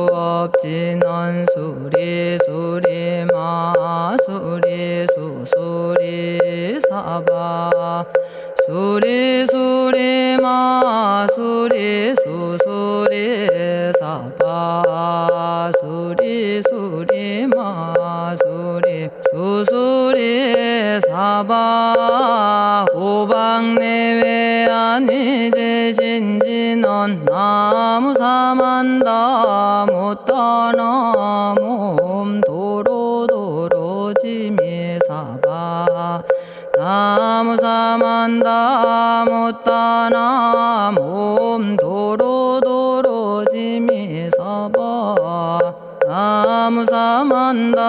정구업진원 수리 마수리 수수리 사바 수리 마수리 수수리 사바 수리 마수리 수수리 사바 오방내외 아니제신진원 나무사만다 못다나 몸 도로도로지미사바 나무사만다 못다나 몸 도로도로지미사바 나무사만다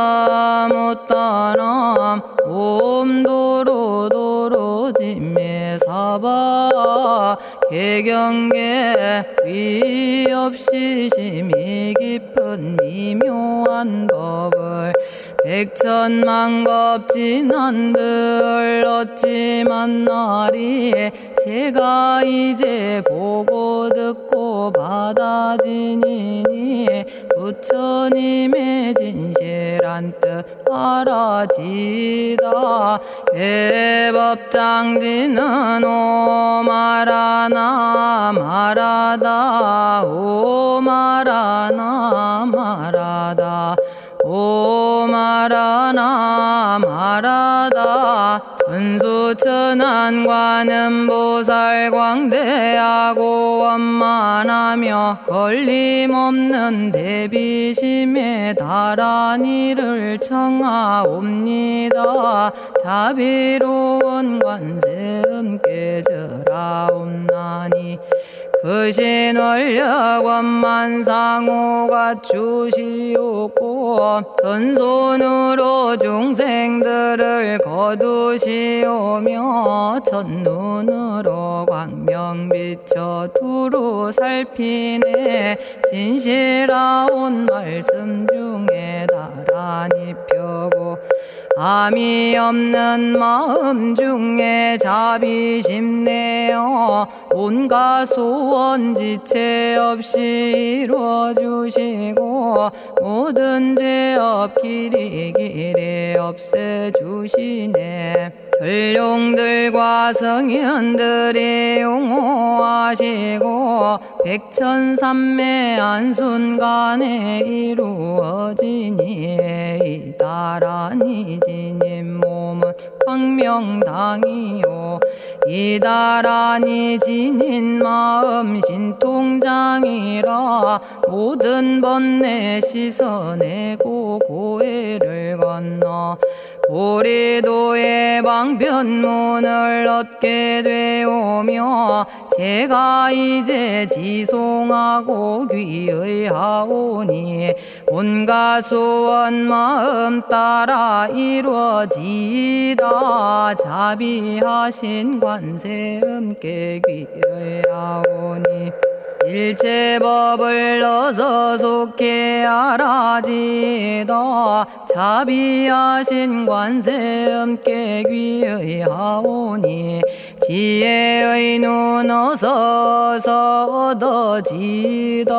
못다나 몸 도로도로지미사바 개경계 위 없이 심히 깊은 미묘한 법을 백천만겁진한들 어찌 만나리 제가 이제 보고 듣고 받아지니니 부처님의 진실한 뜻 알아지다 대법장지는 오마라나 말하다 오마라나 말하다 오마라나 말하다 천수천안관음보살 광대하고 원만하며 걸림없는 대비심에 달한 이를 청하옵니다. 자비로운 관세음께 절하옵나니 그신원력 원만상호가 주시옵고 전손으로 중생들을 거두시오며 첫눈으로 광명 비춰 두루 살피네 진실하온 말씀 중에 나란히 펴고 암이 없는 마음 중에 자비심 내어 온갖 소원 지체 없이 이루어주시고 모든 죄업 길이 없애주시네. 전룡들과 성현들이 용호하시고 백천삼매 한순간에 이루어지니 이다라니 지님 몸은 광명당이요 이다라니 지닌 마음 신통장이라 모든 번뇌 씻어내고 고해를 건너 보리도의 방편문을 얻게 되오며 제가 이제 지송하고 귀의하오니 온갖 소원 마음 따라 이루어지다 자비하신 관세음께 귀의하오니 일체법을 어서 속히 알아지다 자비하신 관세음께 귀의하오니 지혜의 눈 어서 얻어지다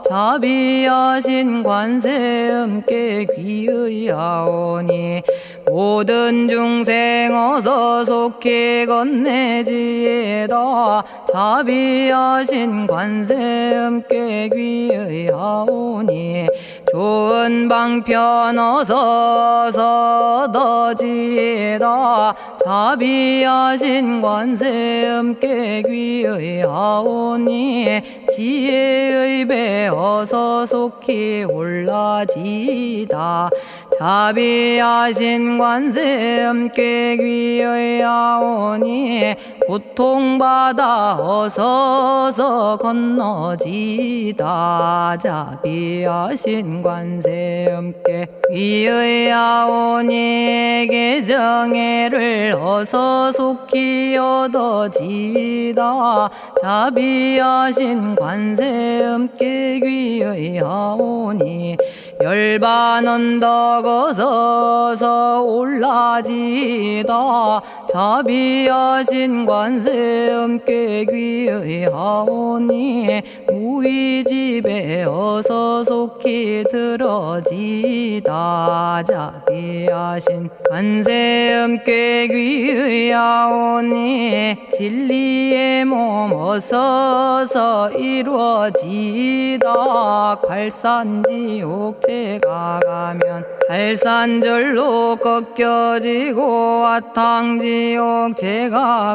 자비하신 관세음께 귀의하오니 모든 중생 어서 속히 건네지다 자비하신 관세음께 귀의하오니 좋은 방편 어서 얻어지다 자비하신 관세음께 귀의하오니 지혜의 배 어서 속히 올라지다 자비하신 관세음께 귀의하오니 고통받아 어서 건너지다 자비하신 관세음께 귀의하오니 개정애를 어서 속히 얻어지다 자비하신 관세음께 귀의하오니 열반 언덕 어서서 올라지다 자비하신 관세 음께 귀의하오니 무의집에 어서 속히 들어지다 자비하신 관세 음께 귀의하오니 진리의 몸 어서서 이루어지다 갈산지옥제가 가면 갈산절로 꺾여지고 화탕지옥제가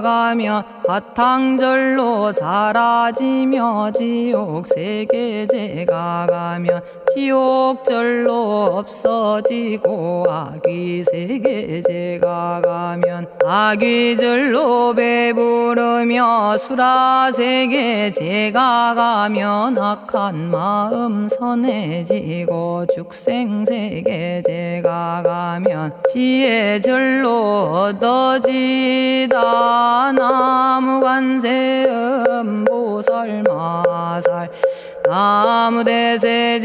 가면 화탕절로 사라지며 지옥세계제가 가면 지옥절로 없어지고 아귀세계제가 가면 아귀절로 배부르며 수라세계제가 가면 악한 마음 선해지고 죽생세계제가 가면 지혜절로 얻어지다 나무관세음 보살마살 나무대세제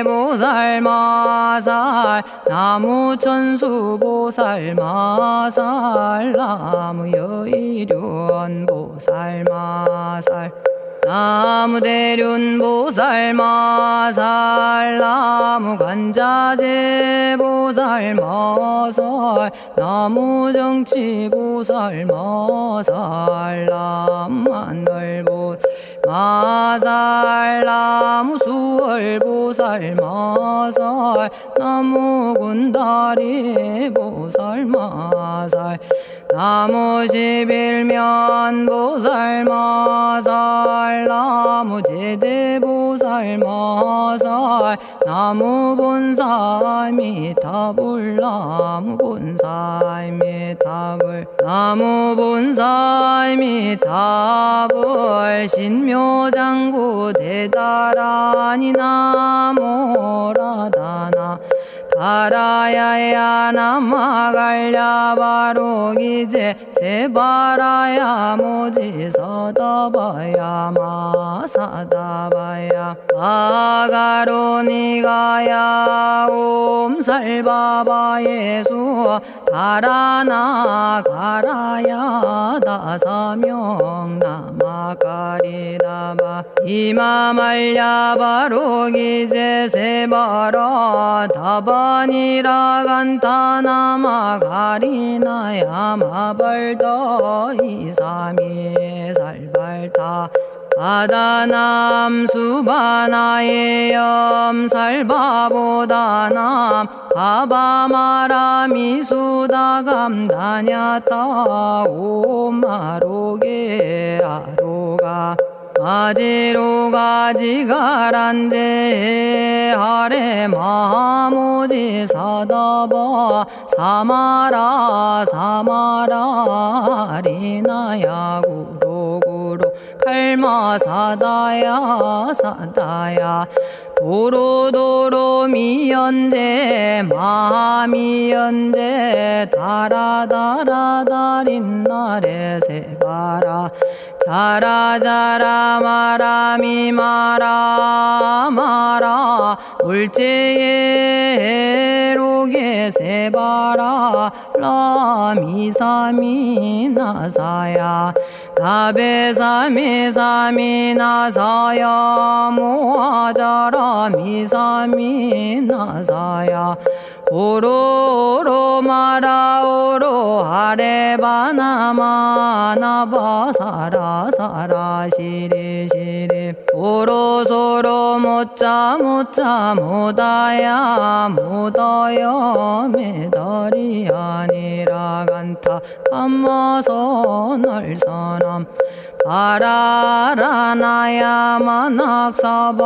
보살마살 나무천수 보살마살 나무여의륜 보살마살 나무대륜 보살마살 나무간자재 보살마살 나무정치 보살마살 나무하늘 보살마살 나무수월 보살마살 나무군다리 보살마살 나무십일면 보살마살 나무제대 보살마살 나무본사미타불 나무본사미타불 나무본사미타불 신묘장구 대다라니 나모라다나 다라야야 나마갈야바로기제 세바라야 모지서다바야 마사다바야 아가로니가야 옴살바바 예수 다라나 가라야 다사명 나마가리다바 이마말야바로기제 세바라 다바니라 간타나마 가리나야 마발더 이사미 살발타 바다남 수바나의 염살바보다남 바바마라미 수다감다냐타 오마로게 아로가 아지로가지가란제 아래 마모지 사다바 사마라 사마라 리나야 구로구로 칼마 사다야 사다야 도로도로 미연제 마미연제 다라다라다린나레 세바라 자라자라 마라미 마라 마라 울제에 로게 세바라 라미사미 나사야 나베사미사미 나사야 모아자라 미사미 나사야 오로로 마라오로 아레바나마나바 사라사라 시리시리 오로소로 못자 못자 못다야 못다여 메달이 아니라 간타 감마서 날선함 바라라나야 만학사바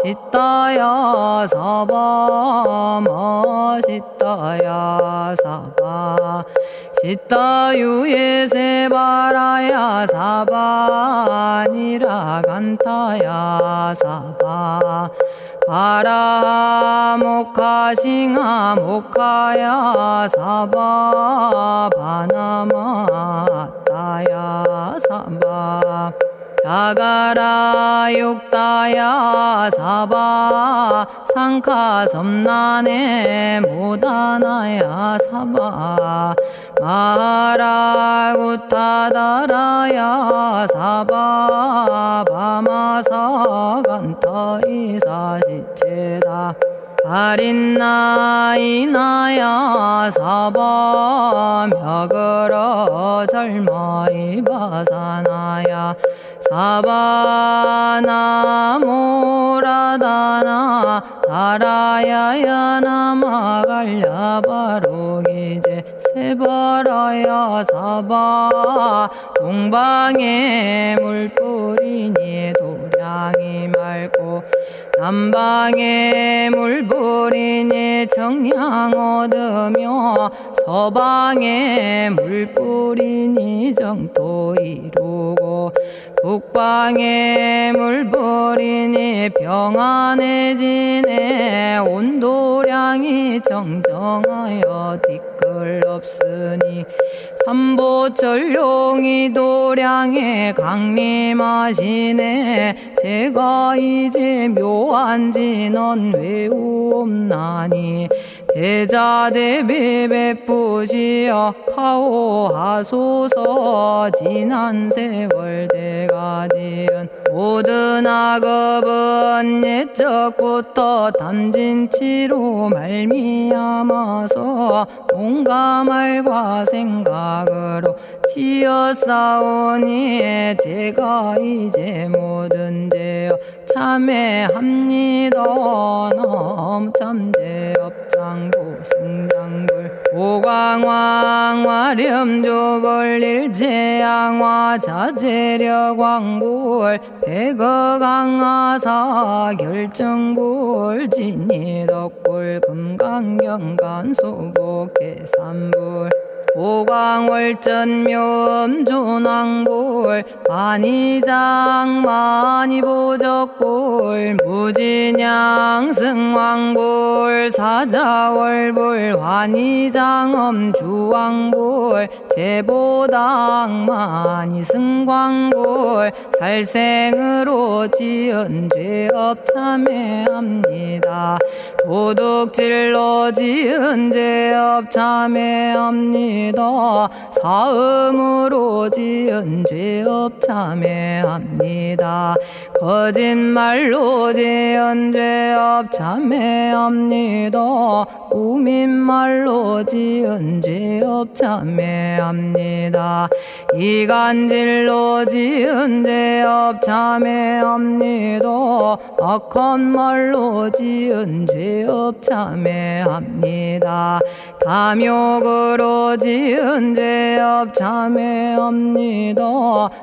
시타야 사바 마시타야 사바 시타유에 세바라야 사바니라 간타야 사바 바라 모카싱아 모카야 사바 바나마 따야 사바 자가라 육다야 사바 상카 섬난에 모다나야 사바 마라구타다라야 사바 바마사 간타 이사시체다 아린나이나야 사바 며그러 절마이 바사나야 사바나모라다나 다라야야 나마갈야바로기제 세바라야 사바 동방에 물뿌리니 도량이 맑고 남방에 물뿌리니 정량 얻으며 서방에 물뿌리니 정토 이루고 북방에 물뿌리니 평안해지네 온도량이 정정하여 뒤끌 없으니 삼보철룡이 도량에 강림하시네 제가 이제 묘한지 넌 외우옵나니 대자대비 베푸시어 카오하소서 지난 세월 제가 지은 모든 악업은 옛적부터 탐진치로 말미암아서 온갖 말과 생각으로 지었사오니 제가 이제 모든 죄업 참회합니다. 너무 참죄업장고 승장불 오광왕 화렴조벌 일체양화 자재력왕불 백어강하사 결정불 진이덕불 금강경간소복계산불 오광월전묘음존왕불 만이장 만이보적불 무진양승왕불 사자월불 환희장엄주왕불 제보당 만이승광불 살생으로 지은 죄업 참회합니다. 도둑질로 지은 죄업 참회합니다. 사음으로 지은 죄업 참회합니다. 거짓말로 지은 죄업 참회합니다. 꾸민말로 지은 죄업 참회합니다. 이간질로 지은 죄업 참회합니다. 악한 말로 지은 죄업 참회합니다. 탐욕으로 지은 죄업 참회합니다.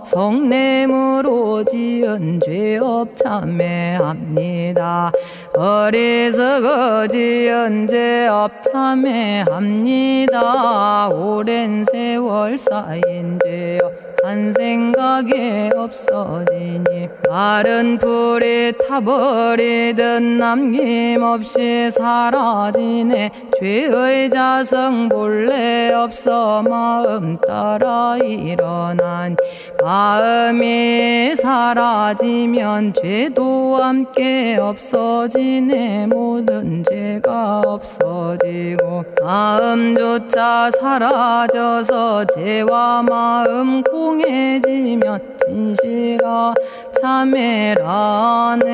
성냄으로 지은 죄업 참회합니다. 어리석어 지은 죄업 참회합니다. 오랜 세월 쌓인 죄업 한 생각에 없어지니 마른 풀이 타버리듯 남김없이 사라지네. 죄의 자성 본래 없어 마음 따라 일어나니 마음이 사라지면 죄도 함께 없어지네. 모든 죄가 없어지고 마음조차 사라져서 죄와 마음 공해지면 진실아 참회라네.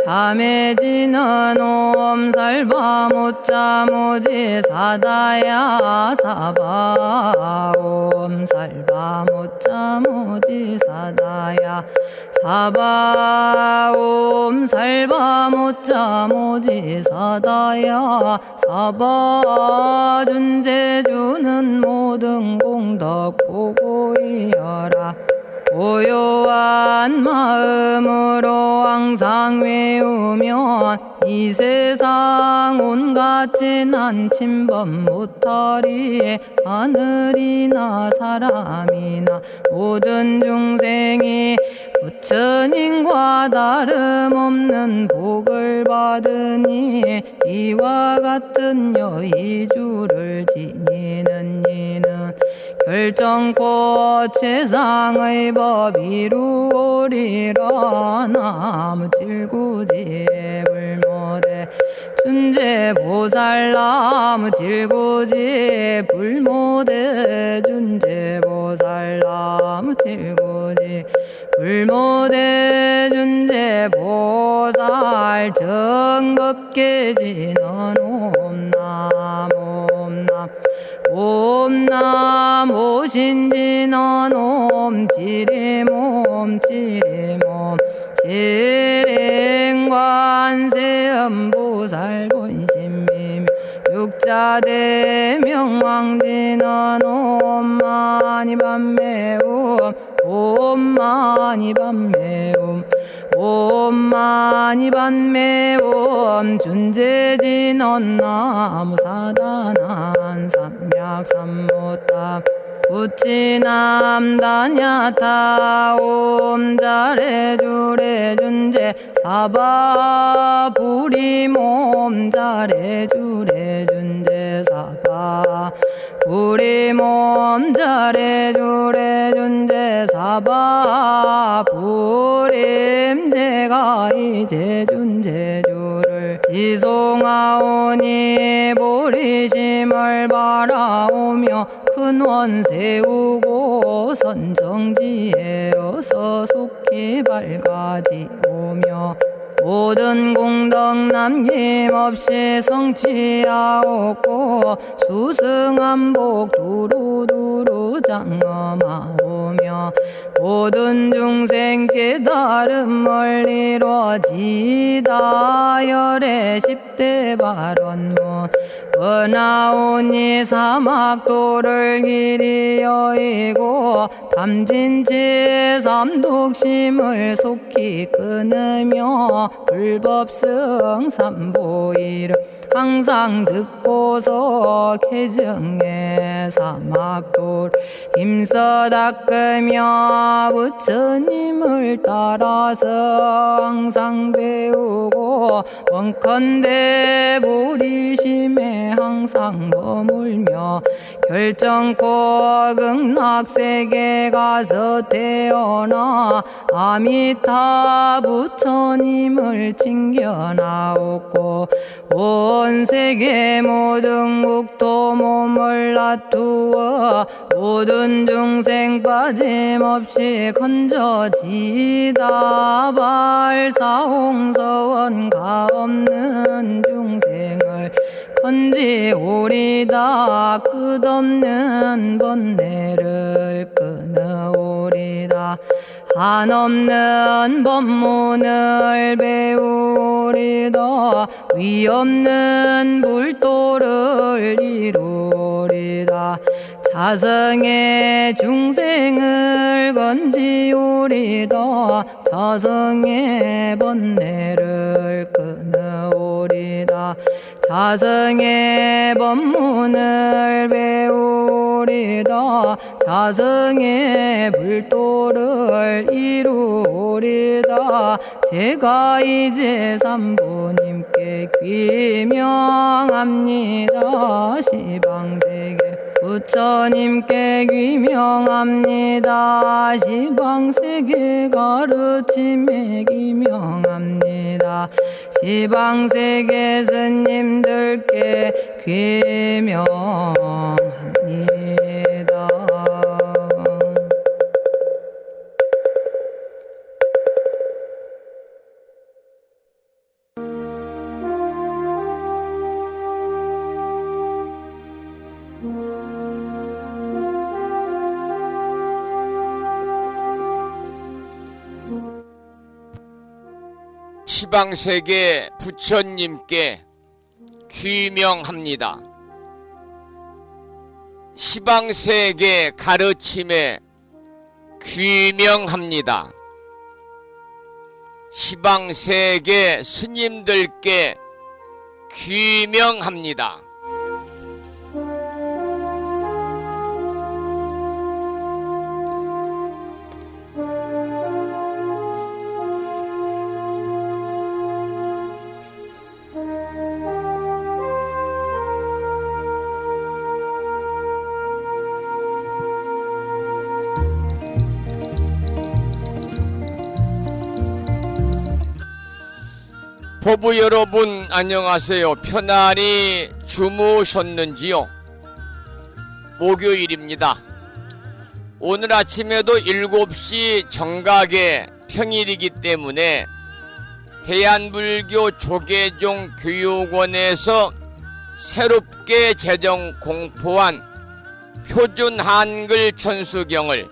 참해지는 옴살바 못자모지 사다야 사바 옴살바 못자모지 사다야 사바 옴살바 못자모지 사다야 사바 준재주는 모든 공덕 보고이여라. 고요한 마음으로 항상 외우면 이 세상 온갖 진한 침범 못하리 하늘이나 사람이나 모든 중생이 부처님과 다름없는 복을 받으니 이와 같은 여의주를 지니는 이는 결정코 최상의 법 이루오리라. 나무질구지 불모대 준재보살 나무질구지 불모대 준재보살 나무질구지 불모대 준재보살 정법계지는 옴남 옴남 옴남 오신지는 옴지리몸 지리몸 지랭관세음보살 본심미묘 육자대명왕지는 옴마니밤매옴 옴마니밤매옴 옴마니밤매옴 준재진언 나무사단한 삼약삼무타 우치남다냐타 옴자레주레 준재 사바부리몸 자레주레 준재 사바 부리몸 자레주레 준재 사바 부림 제가 이제 준재주를 지송하오니 보리심을 바라오며 큰원 세우고 선정지에 어서 속히 밝아지오며 모든 공덕 남김없이 성취하옵고 수승한복 두루두루 장엄하오며 모든 중생 깨달음을 이루어지다 열의 10대 발언문 번하오니 사막도를 길이 여의고 탐진치 삼독심을 속히 끊으며 불법성 삼보이를 항상 듣고서 개정해 사막도를 힘써 닦으며 부처님을 따라서 항상 배우고 원컨대 보리심에 항상 머물며 결정코 극락세계 가서 태어나 아미타 부처님을 챙겨나오고 온 세계 모든 국토 몸을 놔두어 모든 중생 빠짐없이 건져지다 발사홍서원 가없는 중생을 건지오리다 끝없는 번뇌를 끊어오리다 한없는 법문을 배우리다 위없는 불도를 이루리다 자성의 중생을 건지오리다 자성의 번뇌를 끊어오리다 자성의 법문을 배우리다 자성의 불도를 이루리다 제가 이제 삼부님께 귀명합니다 시방세계 부처님께 귀명합니다 시방세계 가르침에 귀명합니다 시방세계 스님들께 귀명합니다. 시방세계 부처님께 귀명합니다. 시방세계 가르침에 귀명합니다. 지방세계 스님들께 귀명합니다. 법부 여러분 안녕하세요. 편안히 주무셨는지요? 목요일입니다. 오늘 아침에도 7시 정각에 평일이기 때문에 대한불교 조계종 교육원에서 새롭게 제정 공포한 표준 한글 천수경을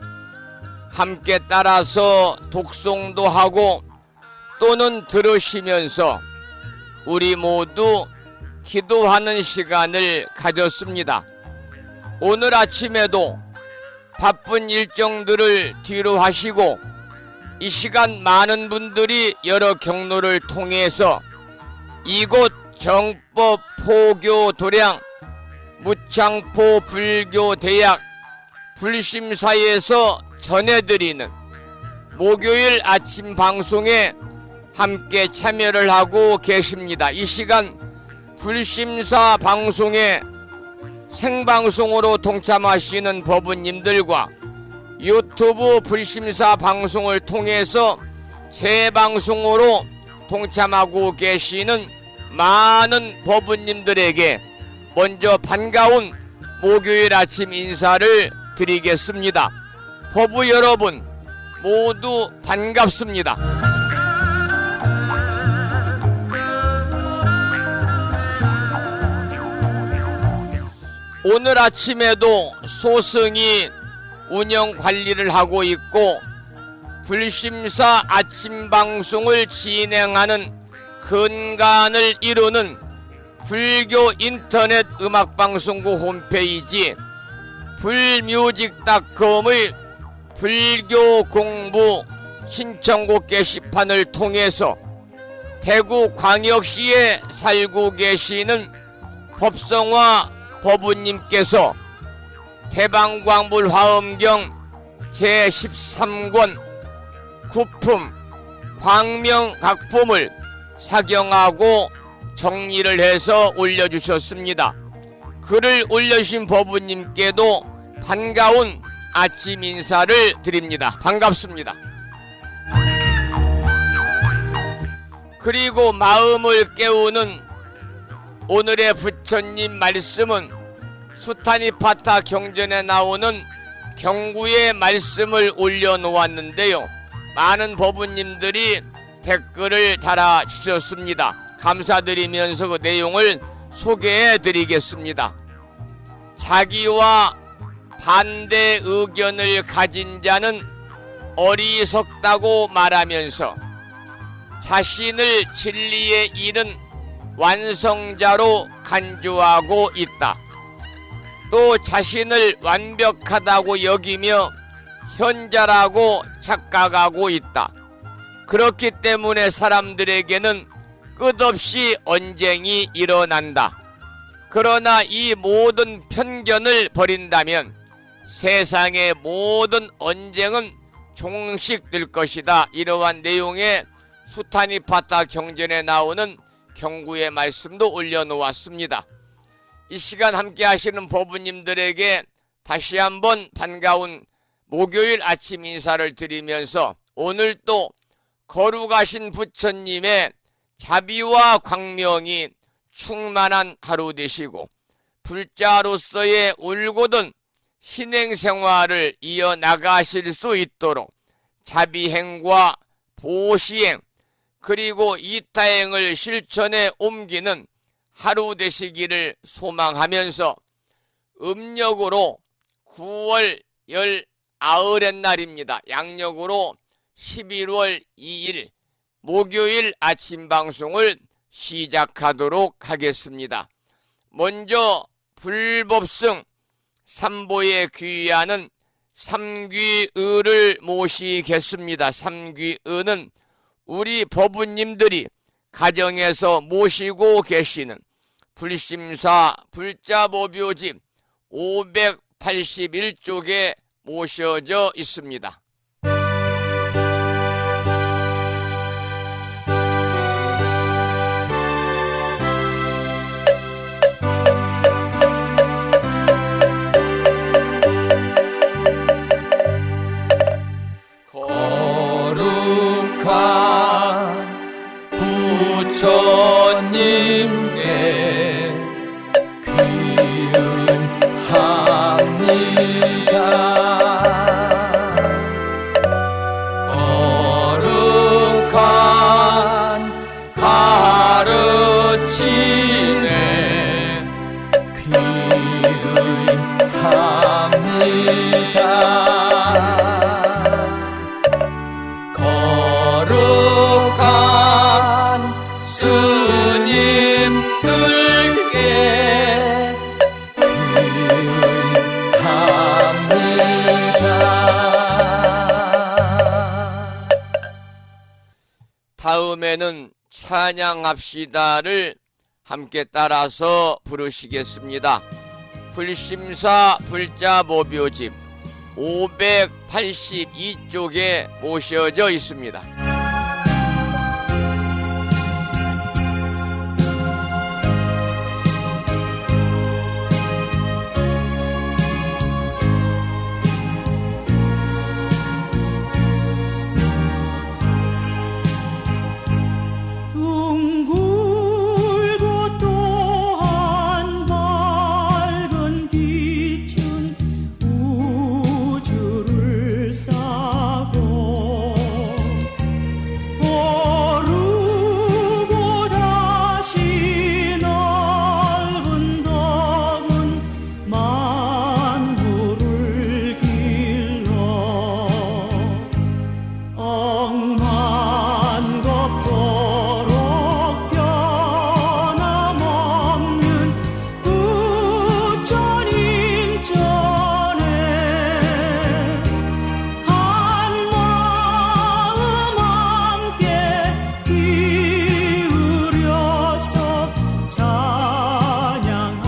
함께 따라서 독송도 하고 또는 들으시면서 우리 모두 기도하는 시간을 가졌습니다. 오늘 아침에도 바쁜 일정들을 뒤로 하시고 이 시간 많은 분들이 여러 경로를 통해서 이곳 정법 포교 도량 무창포 불교대학 불심사에서 전해드리는 목요일 아침 방송에 함께 참여를 하고 계십니다. 이 시간 불심사 방송에 생방송으로 동참하시는 법부님들과 유튜브 불심사 방송을 통해서 재방송으로 동참하고 계시는 많은 법부님들에게 먼저 반가운 목요일 아침 인사를 드리겠습니다. 법부 여러분 모두 반갑습니다. 오늘 아침에도 소승이 운영 관리를 하고 있고 불심사 아침 방송을 진행하는 근간을 이루는 불교 인터넷 음악방송국 홈페이지 불뮤직닷컴의 불교 공부 신청곡 게시판을 통해서 대구 광역시에 살고 계시는 법성화 법부님께서 대방광불 화엄경 제13권 구품 광명각품을 사경하고 정리를 해서 올려주셨습니다. 글을 올려주신 법부님께도 반가운 아침 인사를 드립니다. 반갑습니다. 그리고 마음을 깨우는 오늘의 부처님 말씀은 수타니파타 경전에 나오는 경구의 말씀을 올려놓았는데요. 많은 법부님들이 댓글을 달아주셨습니다. 감사드리면서 그 내용을 소개해드리겠습니다. 자기와 반대 의견을 가진 자는 어리석다고 말하면서 자신을 진리에 이른 완성자로 간주하고 있다. 또 자신을 완벽하다고 여기며 현자라고 착각하고 있다. 그렇기 때문에 사람들에게는 끝없이 언쟁이 일어난다. 그러나 이 모든 편견을 버린다면 세상의 모든 언쟁은 종식될 것이다. 이러한 내용의 수타니파타 경전에 나오는 경구의 말씀도 올려놓았습니다. 이 시간 함께 하시는 법부님들에게 다시 한번 반가운 목요일 아침 인사를 드리면서 오늘 또 거룩하신 부처님의 자비와 광명이 충만한 하루 되시고 불자로서의 올곧은 신행생활을 이어나가실 수 있도록 자비행과 보시행 그리고 이타행을 실천에 옮기는 하루 되시기를 소망하면서 음력으로 9월 19의 날입니다. 양력으로 11월 2일 목요일 아침 방송을 시작하도록 하겠습니다. 먼저 불법승 삼보에 귀의하는 삼귀의를 모시겠습니다. 삼귀의는 우리 법부님들이 가정에서 모시고 계시는 불심사 불자보묘집 581쪽에 모셔져 있습니다. 거룩한 부처님께 귀의합니다. 거룩한 가르침에 귀의합니다. 거룩한 스님들께 귀의합니다. 다음에는 찬양합시다를 함께 따라서 부르시겠습니다. 불심사 불자보묘집 582쪽에 모셔져 있습니다. 둥글고 또한 밝은 빛은 우주를 싸고 오르고 다시 넓은 덕은 만물을 길러 억만겁도록 변함없는 부처님 전에 한마음 함께 기울여서 찬양합시다.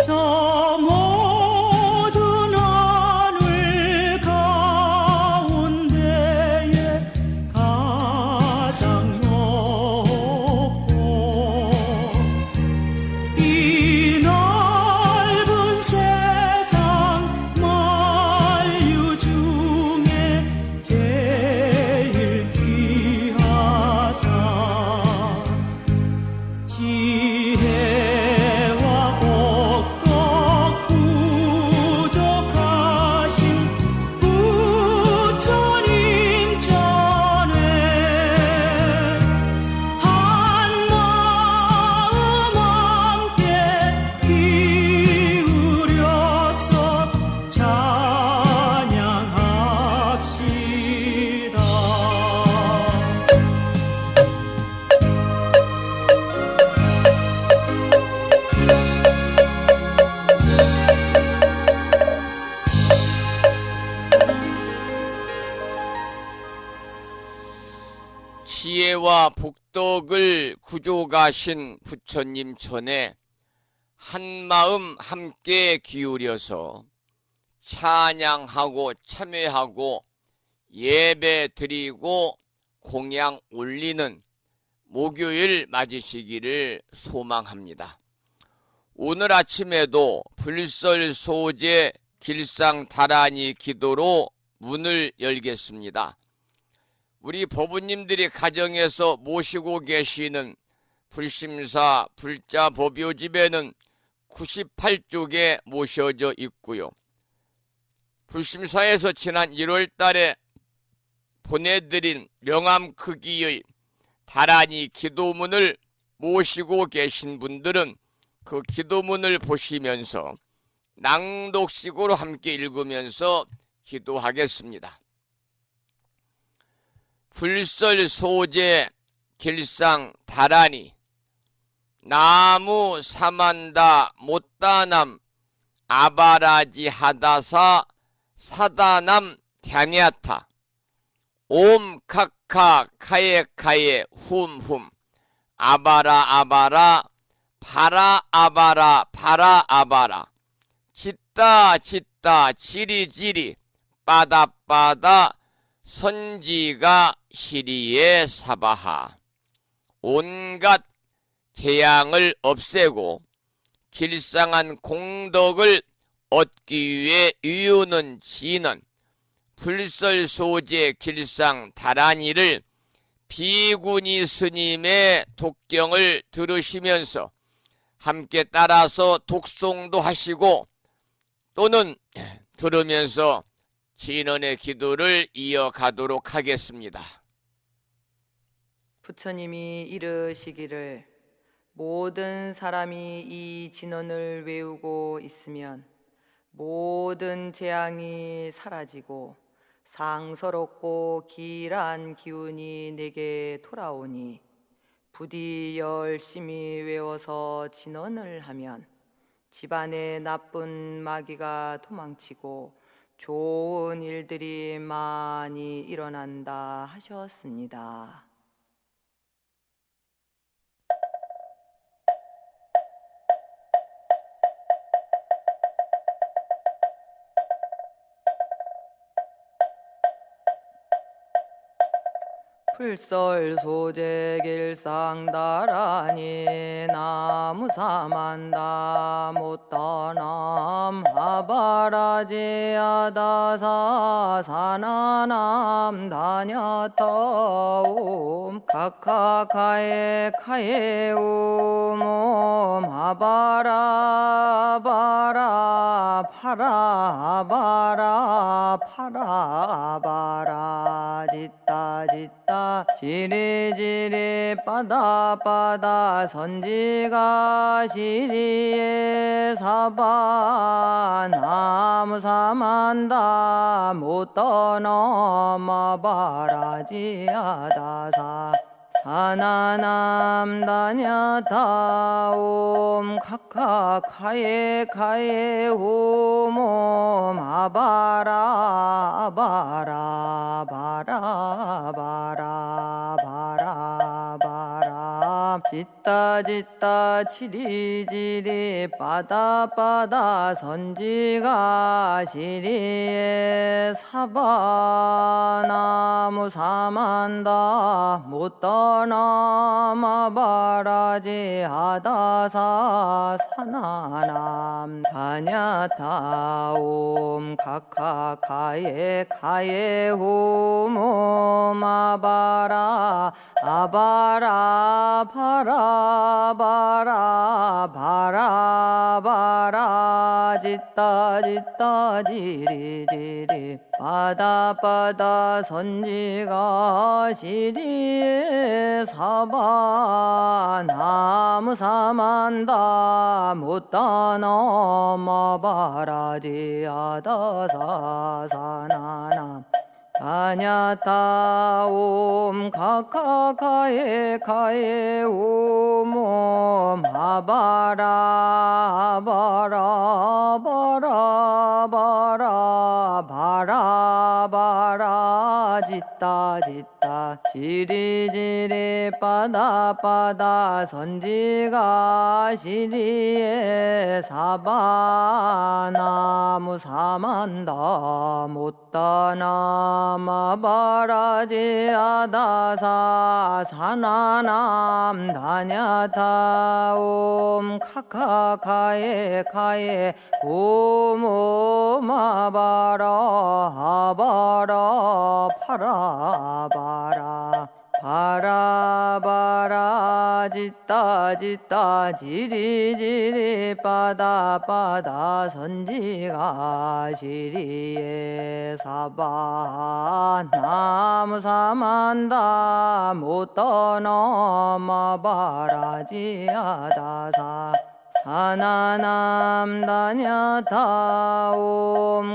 저 모든 하늘 가운데에 가장 높고 이 넓은 세상 만유 중에 제일 귀하사 지혜와 복덕 부족하신 부처님 전에 한마음 함께 기울여서 찬양합시다. 지혜와 복덕을 구족하신 부처님 전에 한마음 함께 기울여서 찬양하고 참회하고 예배 드리고 공양 올리는 목요일 맞으시기를 소망합니다. 오늘 아침에도 불설소재 길상다라니 기도로 문을 열겠습니다. 우리 법부님들이 가정에서 모시고 계시는 불심사 불자보묘집에는 98쪽에 모셔져 있고요. 불심사에서 지난 1월 달에 보내드린 명함 크기의 다란이 기도문을 모시고 계신 분들은 그 기도문을 보시면서 낭독식으로 함께 읽으면서 기도하겠습니다. 불설소재 길상 다란이 나무 사만다 못다남 아바라지 하다사 사다남 갸냐타 옴 카카 카예 훔훔 아바라 아바라 바라 아바라 바라 아바라 짓다 짓다 지리지리 빠다빠다 선지가 시리에 사바하 온갖 재앙을 없애고 길상한 공덕을 얻기 위해 이유는 지는 불설소재 길상 다란이를 비구니 스님의 독경을 들으시면서 함께 따라서 독송도 하시고 또는 들으면서 진언의 기도를 이어가도록 하겠습니다. 부처님이 이르시기를 모든 사람이 이 진언을 외우고 있으면 모든 재앙이 사라지고 상서롭고 길한 기운이 내게 돌아오니 부디 열심히 외워서 진언을 하면 집안에 나쁜 마귀가 도망치고 좋은 일들이 많이 일어난다 하셨습니다. 풀설소재 길상다란이 나무사만다 못다남 아바라지아다사 사나남 다냐타옴 카카카에 카에움옴 아바라 바라 파라 바라 파라 바라 짓다 짓다 지리지리 빠다빠다 선지가 시리에 사바 나무사만다 못떠넘어 바라지아다사 사나남 다냐타옴 카카카에 카에 홈옴 아바라 바라 바라 바라 바라 바라 짓다 짓다 지리지리 빠다빠다 선지가 시리에 사바 나무 사만다 못떠넘어 바라지 아다사 사나남 다냐타옴 카카카에 카에 홈옴 아바라 아바라 바라 바라 바라 바라 짓다 짓다 지리지리 빠다빠다 선지가 시리에 사바 나무 사만다 못다넘어 바라지 아다사 사나남 다냐타옴 카카카에 카에 옴옴 아바라 바라 바라 바라 바라 바라 짓다 짓다 지리지리 빠다빠다 선지가 시리에 사바 나무 사만다 못다나마 바라지 아다사 사나남 다냐타옴 카카카에 카에 옴옴 아바라 아바라 파라 바라 바라 바라 짓다 짓다 지리지리 빠다 빠다 선지가 시리에 사바 나무 사만다 못 떠넘어 바라지하다사 사나남 다냐다옴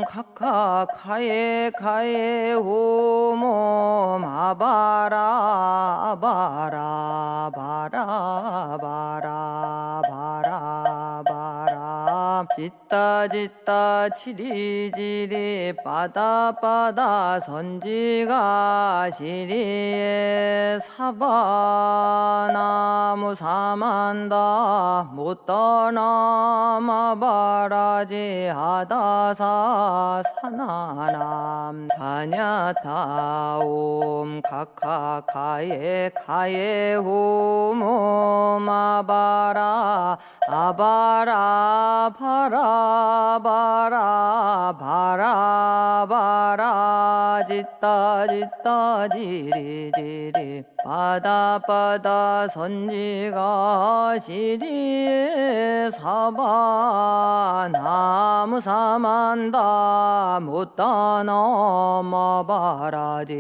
카카카에 카에 호모 아바라 바라 바라 바라 바라 바라 짓다 짓다 치리지리 빠다 빠다 선지가 시리에 사바나무 사만다 못 떠넘어 바라지하다사 사나남 다냐다옴 카카카에 카에 호모 마바라 아바라 바라 바라 바라 바라 짓다 짓다 지리지리 빠다 빠다 선지가 시리에 사바 나무 사만다 못 떠넘어 바라지하다사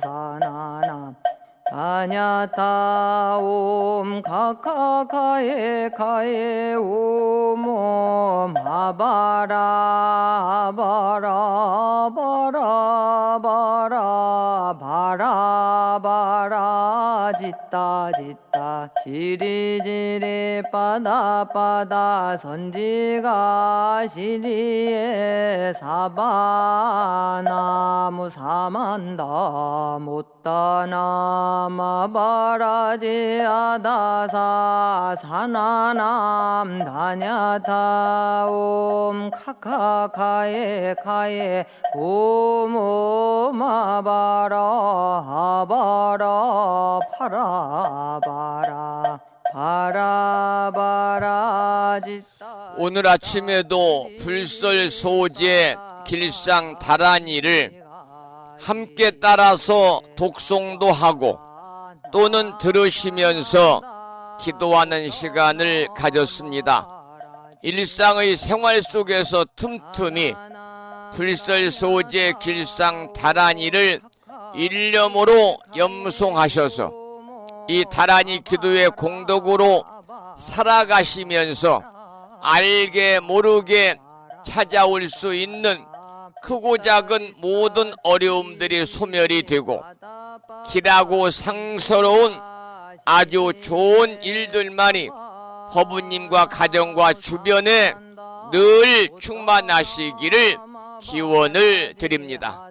사나남 다냐다옴 카카카에 카에 오모 마바라 바라 바라 바라 바라 바라 짓다 짓다 지리지리 빠다 빠다 선지가 시리에 사바 나무 사만다 못 떠넘어 바라지하다사 사나남 다냐다옴 카카카에 카에 오모 마바라 바라 파라 바라 바라 바라 짓다. 오늘 아침에도 불설소재 길상 다란이를 함께 따라서 독송도 하고 또는 들으시면서 기도하는 시간을 가졌습니다. 일상의 생활 속에서 틈틈이 불설소재 길상 다란이를 일념으로 염송하셔서 이 다란이 기도의 공덕으로 살아가시면서 알게 모르게 찾아올 수 있는 크고 작은 모든 어려움들이 소멸이 되고 길하고 상서로운 아주 좋은 일들만이 허부님과 가정과 주변에 늘 충만하시기를 기원을 드립니다.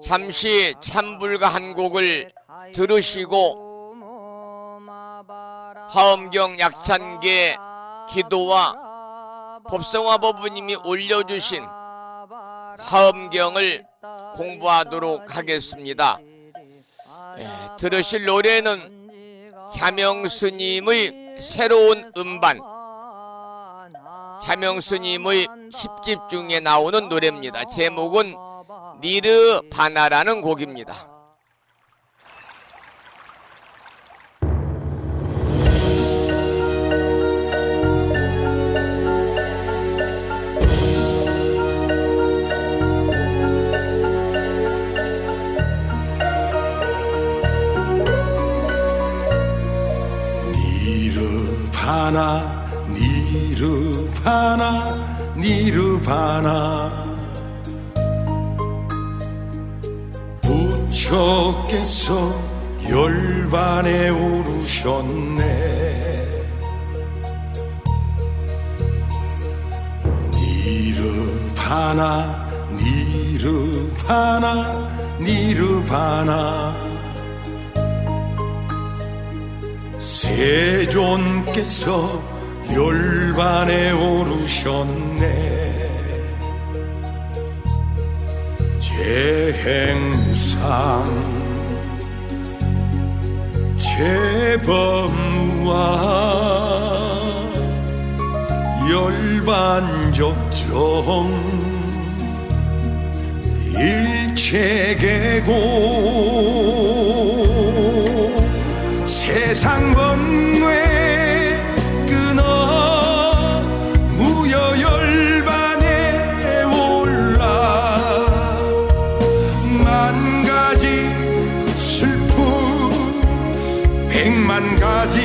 잠시 찬불가 한 곡을 들으시고 화엄경 약찬계 기도와 법성화 법부님이 올려주신 화엄경을 공부하도록 하겠습니다. 들으실 노래는 자명스님의 새로운 음반, 자명스님의 10집 중에 나오는 노래입니다. 제목은 니르바나라는 곡입니다. 니르바나 니르바나 니르바나 부처께서 열반에 오르셨네. 니르바나 니르바나 니르바나 세존께서 열반에 오르셨네. 재행무상 재법무아 열반적정 일체계고 세상 번뇌 끊어 무여열반에 올라 만 가지 슬픔 백만 가지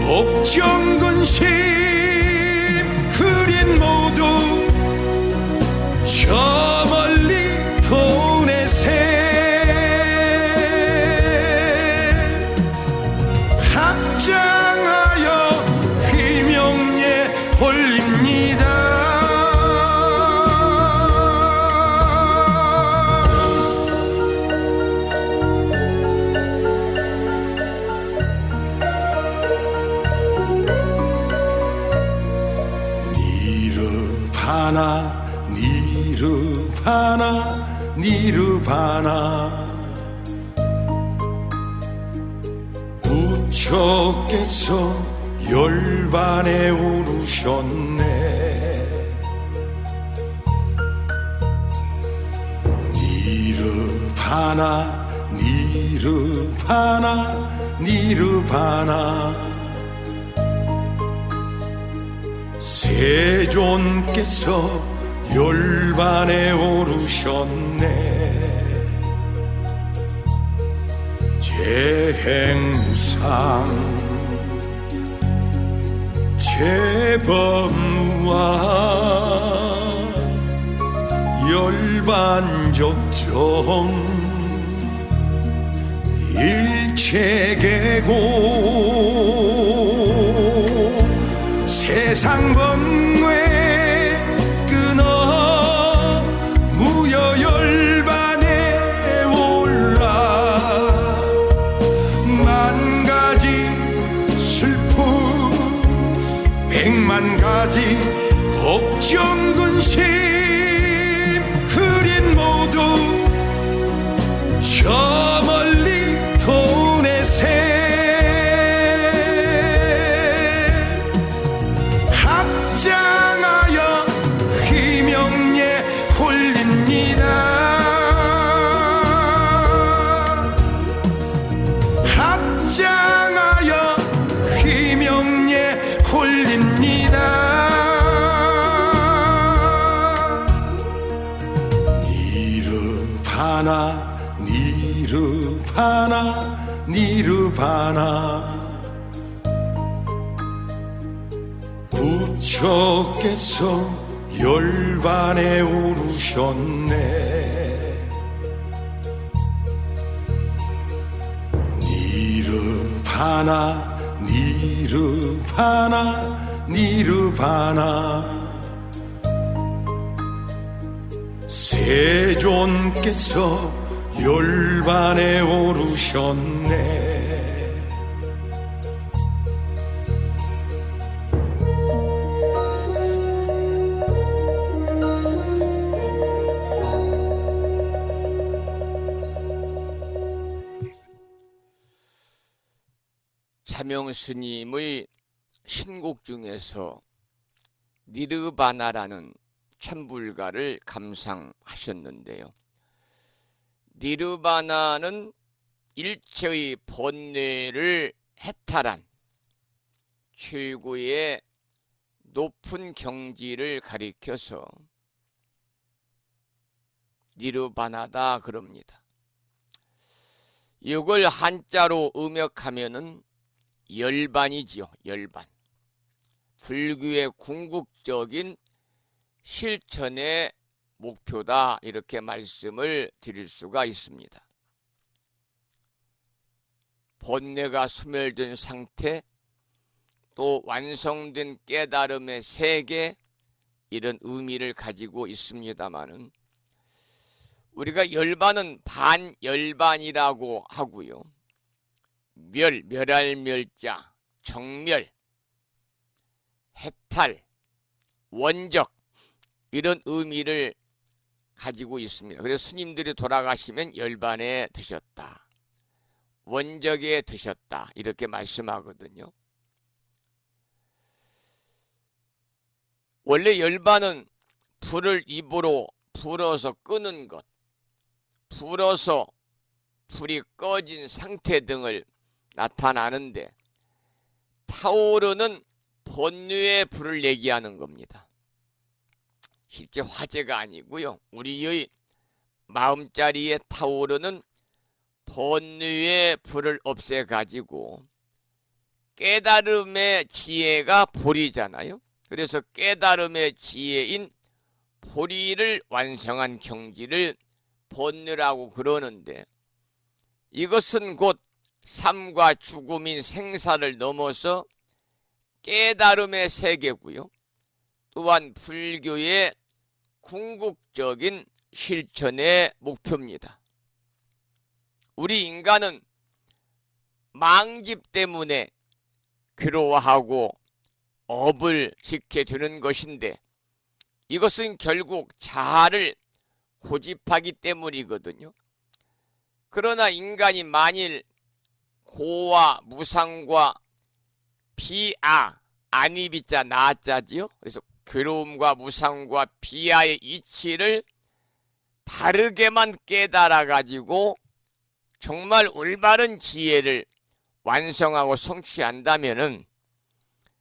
걱정 근심 흐린 모두 저 멀리 보내세 합장하여 귀명에 홀립니다. 니르바나 니르바나 니르바나 부처께서 열반에 오르셨네. 니르바나 니르바나 니르바나 세존께서 열반에 오르셨네. 재행무상 재법무아 열반적정 일체계고 세상 번뇌 끊어 무여열반에 올라 만 가지 슬픔 백만 가지 걱정 근심 흐린 모두 저 멀리 보내세 합장하여 휘명에 홀립니다. 합장하여 휘명에 홀립니다. 니르바나 니르바나 니르바나 부처께서 열반에 오르셨네. 니르바나 니르바나 니르바나 세존께서 열반에 오르셨네. 차명스님의 신곡 중에서 니르바나라는 천불가를 감상하셨는데요. 니르바나는 일체의 번뇌를 해탈한 최고의 높은 경지를 가리켜서 니르바나다 그럽니다. 이걸 한자로 음역하면은 열반이지요. 열반. 불교의 궁극적인 실천의 목표다 이렇게 말씀을 드릴 수가 있습니다. 번뇌가 소멸된 상태, 또 완성된 깨달음의 세계, 이런 의미를 가지고 있습니다마는 우리가 열반은 반열반이라고 하고요. 멸할 멸자, 정멸, 해탈, 원적 이런 의미를 가지고 있습니다. 그래서 스님들이 돌아가시면 열반에 드셨다, 원적에 드셨다 이렇게 말씀하거든요. 원래 열반은 불을 입으로 불어서 끄는 것, 불어서 불이 꺼진 상태 등을 나타나는데 타오르는 본류의 불을 얘기하는 겁니다. 실제 화재가 아니고요. 우리의 마음자리에 타오르는 본류의 불을 없애가지고 깨달음의 지혜가 보리잖아요. 그래서 깨달음의 지혜인 보리를 완성한 경지를 본류라고 그러는데 이것은 곧 삶과 죽음인 생사를 넘어서 깨달음의 세계고요. 또한 불교의 궁극적인 실천의 목표입니다. 우리 인간은 망집 때문에 괴로워하고 업을 짓게 되는 것인데 이것은 결국 자아를 고집하기 때문이거든요. 그러나 인간이 만일 고와 무상과 비아, 아니비자 나자지요. 그래서 괴로움과 무상과 비아의 이치를 바르게만 깨달아가지고 정말 올바른 지혜를 완성하고 성취한다면은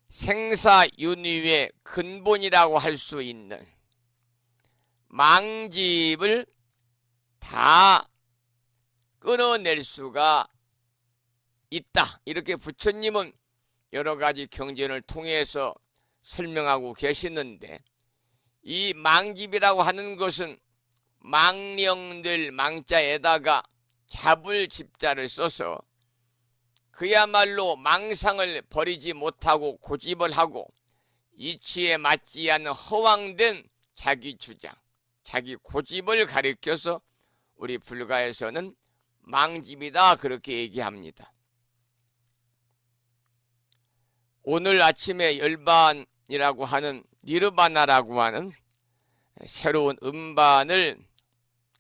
생사윤회의 근본이라고 할 수 있는 망집을 다 끊어낼 수가 있다. 이렇게 부처님은 여러 가지 경전을 통해서 설명하고 계시는데 이 망집이라고 하는 것은 망령될 망자에다가 잡을 집자를 써서 그야말로 망상을 버리지 못하고 고집을 하고 이치에 맞지 않는 허황된 자기 주장, 자기 고집을 가리켜서 우리 불가에서는 망집이다 그렇게 얘기합니다. 오늘 아침에 열반이라고 하는 니르바나라고 하는 새로운 음반을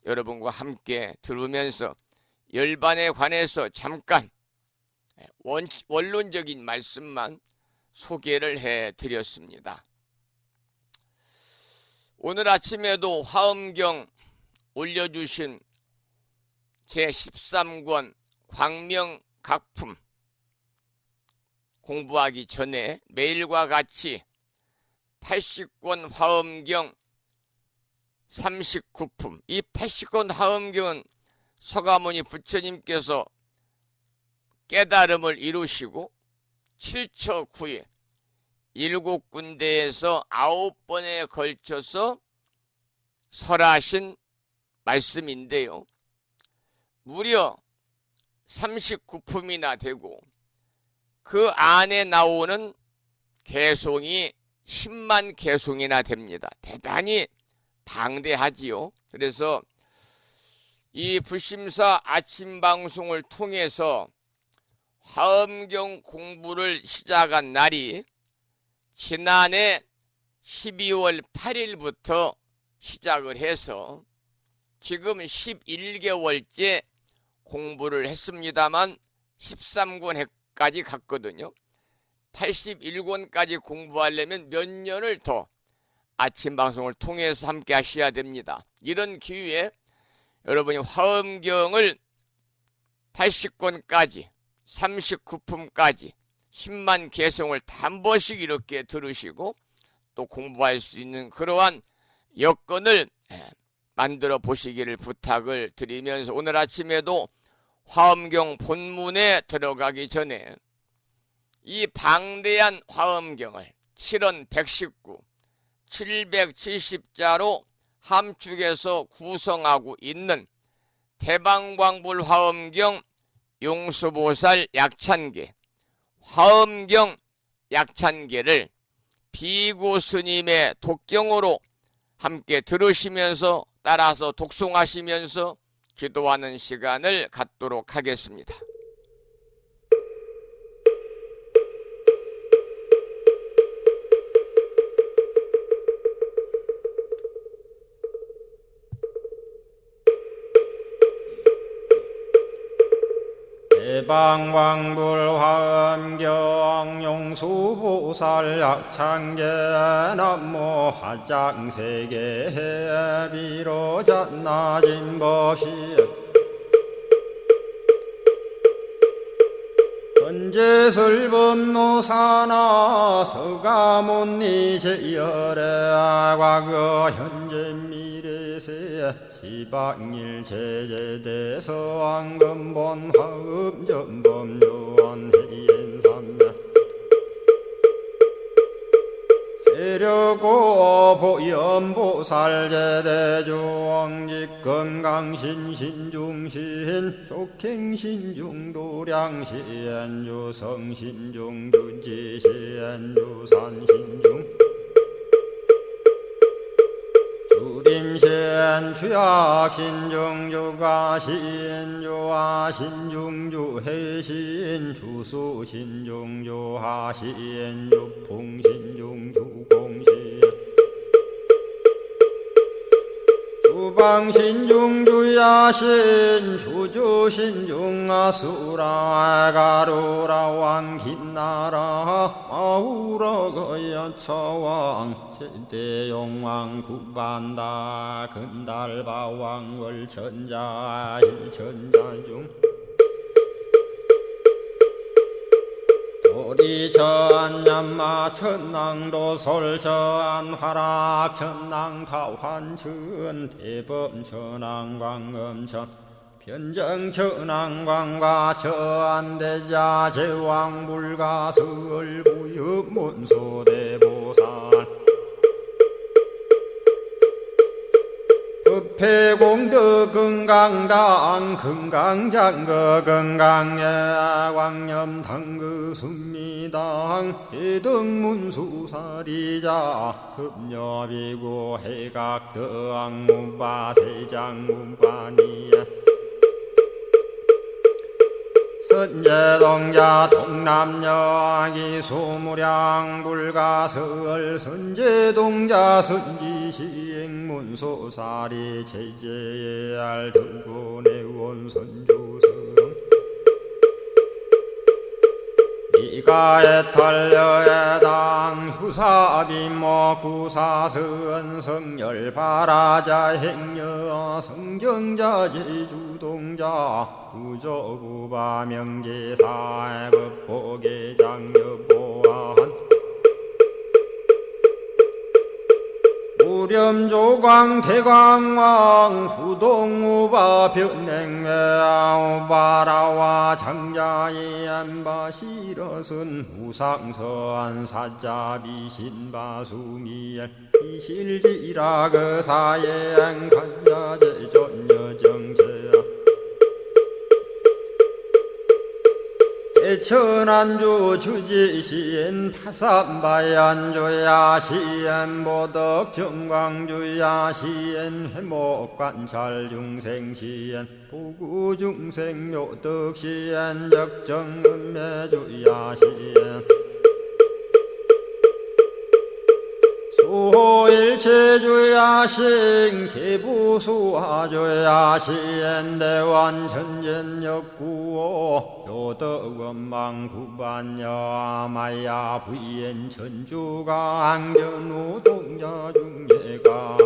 여러분과 함께 들으면서 열반에 관해서 잠깐 원론적인 말씀만 소개를 해드렸습니다. 오늘 아침에도 화엄경 올려주신 제13권 광명각품 공부하기 전에 매일과 같이 80권 화엄경 39품, 이 80권 화엄경은 서가모니 부처님께서 깨달음을 이루시고 7처 9에 7군데에서 9번에 걸쳐서 설하신 말씀인데요. 무려 39품이나 되고 그 안에 나오는 개송이 10만 개송이나 됩니다. 대단히 방대하지요. 그래서 이 불심사 아침 방송을 통해서 화엄경 공부를 시작한 날이 지난해 12월 8일부터 시작을 해서 지금 11개월째 공부를 했습니다만 13권까지 갔거든요. 81권까지 공부하려면 몇 년을 더 아침 방송을 통해서 함께 하셔야 됩니다. 이런 기회에 여러분이 화엄경을 80권까지 39품까지 10만 개송을 단번씩 이렇게 들으시고 또 공부할 수 있는 그러한 여건을 만들어 보시기를 부탁을 드리면서 오늘 아침에도 화엄경 본문에 들어가기 전에 이 방대한 화엄경을 7원 119, 770자로 함축해서 구성하고 있는 대방광불 화엄경 용수보살 약찬계, 화엄경 약찬계를 비구 스님의 독경으로 함께 들으시면서 따라서 독송하시면서 기도하는 시간을 갖도록 하겠습니다. 제방왕불화엄경 용수보살 약창계 남모 화장세계 비로잣나진법시 현재설법노사나 서가문니 제열의 과거 현재 미래세 시방일 제제대서 왕금본 화음전범요원 해인삼매 세력고 보연보살 제대주왕직 건강신신중신 족행신중도량신 유성신중주지신 유산신중 주림신 주약신중주가신 주화신중주해신 주수신중주하신 주풍신중주공신 주방신중주야신 주주신중아수라 가루라 왕긴나라 마우라 거야차왕 제대용왕 구반다 근달바왕 월천자 일천자중 도리천냠마 천낭도 솔천 화락 천낭 타환천 대범 천왕 광음천 변정 천왕 광과 천대자 제왕 불가설 부엽 문소대보살 법회공덕 건강당 건강장거 건강예 광염당그 순미당 해등문수사리자 급녀비고 해각덕 문바세장 문바니야 선제동자 동남여기 소무량 불가설 선제동자 선지시행문소사리 제제알 등군의원 선주성 이가에탈려에당 후사비모 구사선 성열바라자 행여 성경자 제주동자 구조구바 명제사 법보계장여보안 우렴조광 대광왕 부동우바 변냉매우바라와 장자이 안바시러슨 우상서안 사자비 신바수미엘 이실지라 그사예 안간자제 전여정제야 대천안주 주지시인 파산바얀주야 시엔 보덕 정광주야 시엔 해목관찰 중생시엔 부구중생 묘덕시엔 적정음매주야 시엔 수호일체주야신 개부수화주야신 대완천전역구호 요덕원망구반여마야 부인 천주가 안견우 동자중예가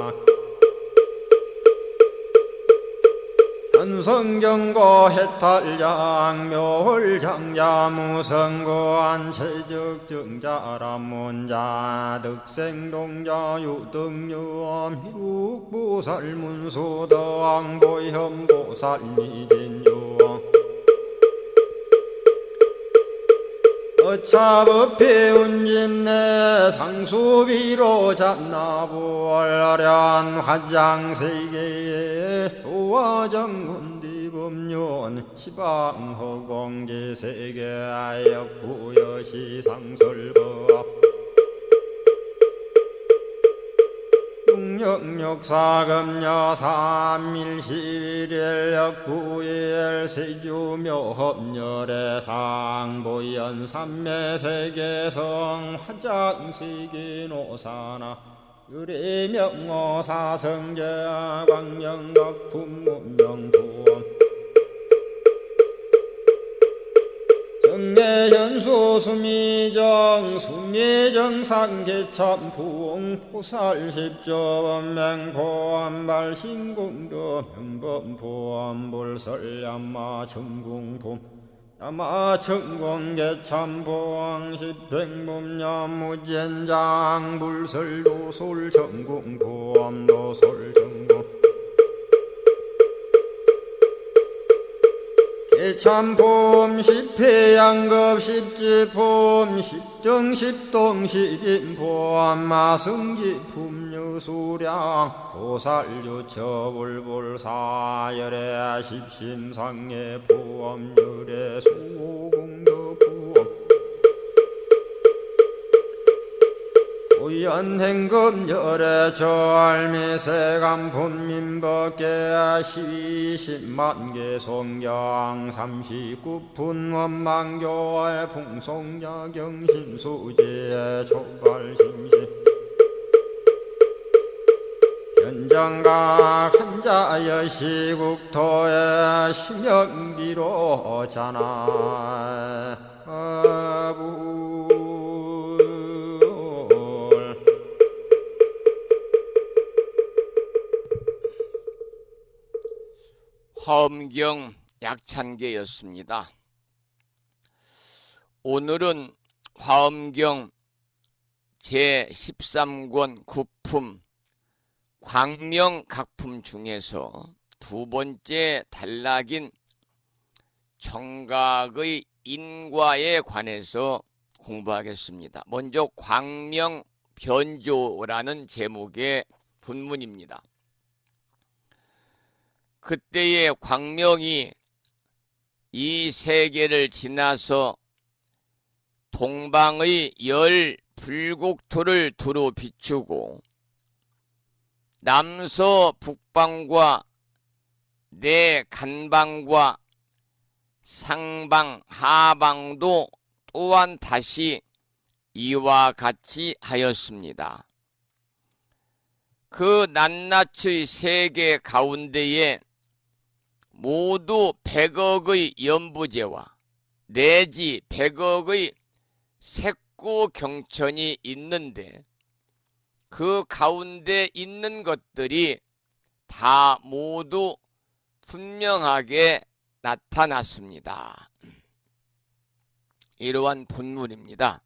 현성경고 해탈양 묘홀장자 무성고안 체적정자람문자 득생동자 유등유엄 희룩보살문소덕 보현보살미진유엄 어차법회 운집내 상수비로 잡나부얼련 화장세계에 조화정문디법륜 시방허공제세계 역부여시상설법 육력사금여 3일 11일 역부일 세주묘협열의 상보연 삼매세계성 화장세계노사나 유래명어사성제 광명덕품문명부엄 영내현수 수미정 수미정 상계참 부엉 포살십조 맹포암발 신공도 명범포암불설 야마 천궁품 야마 천공계참 보왕 십행범야 무젠장 불설도솔 천궁포암도솔 천궁 개참폼 십회양급 십지폼 십정십동 십인폼 마승지품 유수량 보살유처불불사열애 십심상해 보엄열애 수공덕부엄 오연행급열애 저알미세감 분민법계 시십만개 송경 39분 원망교의 풍송야경신수지의 초발심시 현정각 한자여 시국토의 심영비로 자나 아부 화엄경 약찬계였습니다. 오늘은 화엄경 제13권 9품 광명각품 중에서 두 번째 단락인 정각의 인과에 관해서 공부하겠습니다. 먼저 광명변조라는 제목의 본문입니다. 그때의 광명이 이 세계를 지나서 동방의 열 불국토를 두루 비추고 남서 북방과 내 간방과 상방 하방도 또한 다시 이와 같이 하였습니다. 그 낱낱의 세계 가운데에 모두 100억의 연부제와 내지 100억의 색구경천이 있는데 그 가운데 있는 것들이 다 모두 분명하게 나타났습니다. 이러한 본문입니다.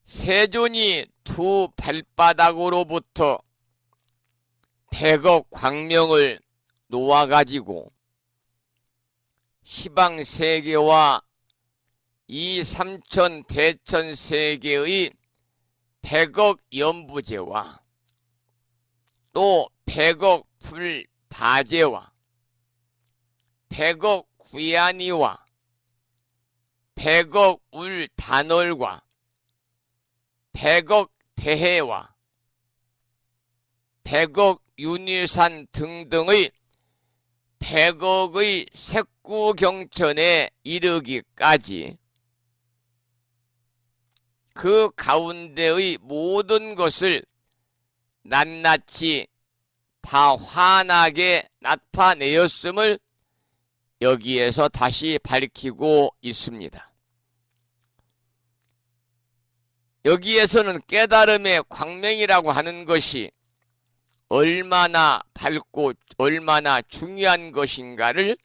세존이 두 발바닥으로부터 100억 광명을 놓아가지고 시방세계와 이 삼천 대천세계의 100억 연부제와 또 100억 불바제와 100억 구야니와 100억 울단월과 100억 대해와 100억 윤유산 등등의 100억의 색구경천에 이르기까지 그 가운데의 모든 것을 낱낱이 다 환하게 나타내었음을 여기에서 다시 밝히고 있습니다. 여기에서는 깨달음의 광명이라고 하는 것이 얼마나 밝고 얼마나 중요한 것인가를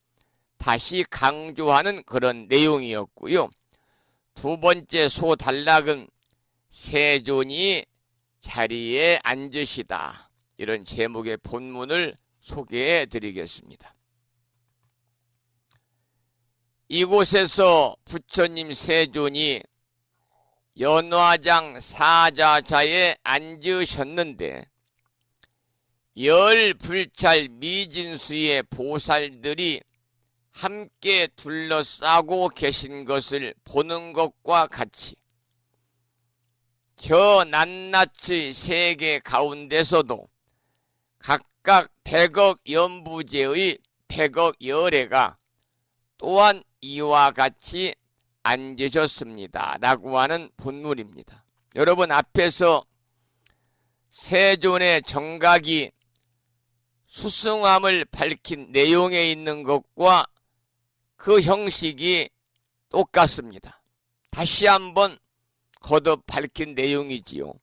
다시 강조하는 그런 내용이었고요. 두 번째 소단락은 세존이 자리에 앉으시다. 이런 제목의 본문을 소개해 드리겠습니다. 이곳에서 부처님 세존이 연화장 사자자에 앉으셨는데 열 불찰 미진수의 보살들이 함께 둘러싸고 계신 것을 보는 것과 같이 저 낱낱의 세계 가운데서도 각각 100억 연부제의 100억 열애가 또한 이와 같이 앉으셨습니다. 라고 하는 본문입니다. 여러분, 앞에서 세존의 정각이 수승함을 밝힌 내용에 있는 것과 그 형식이 똑같습니다. 다시 한번 거듭 밝힌 내용이지요.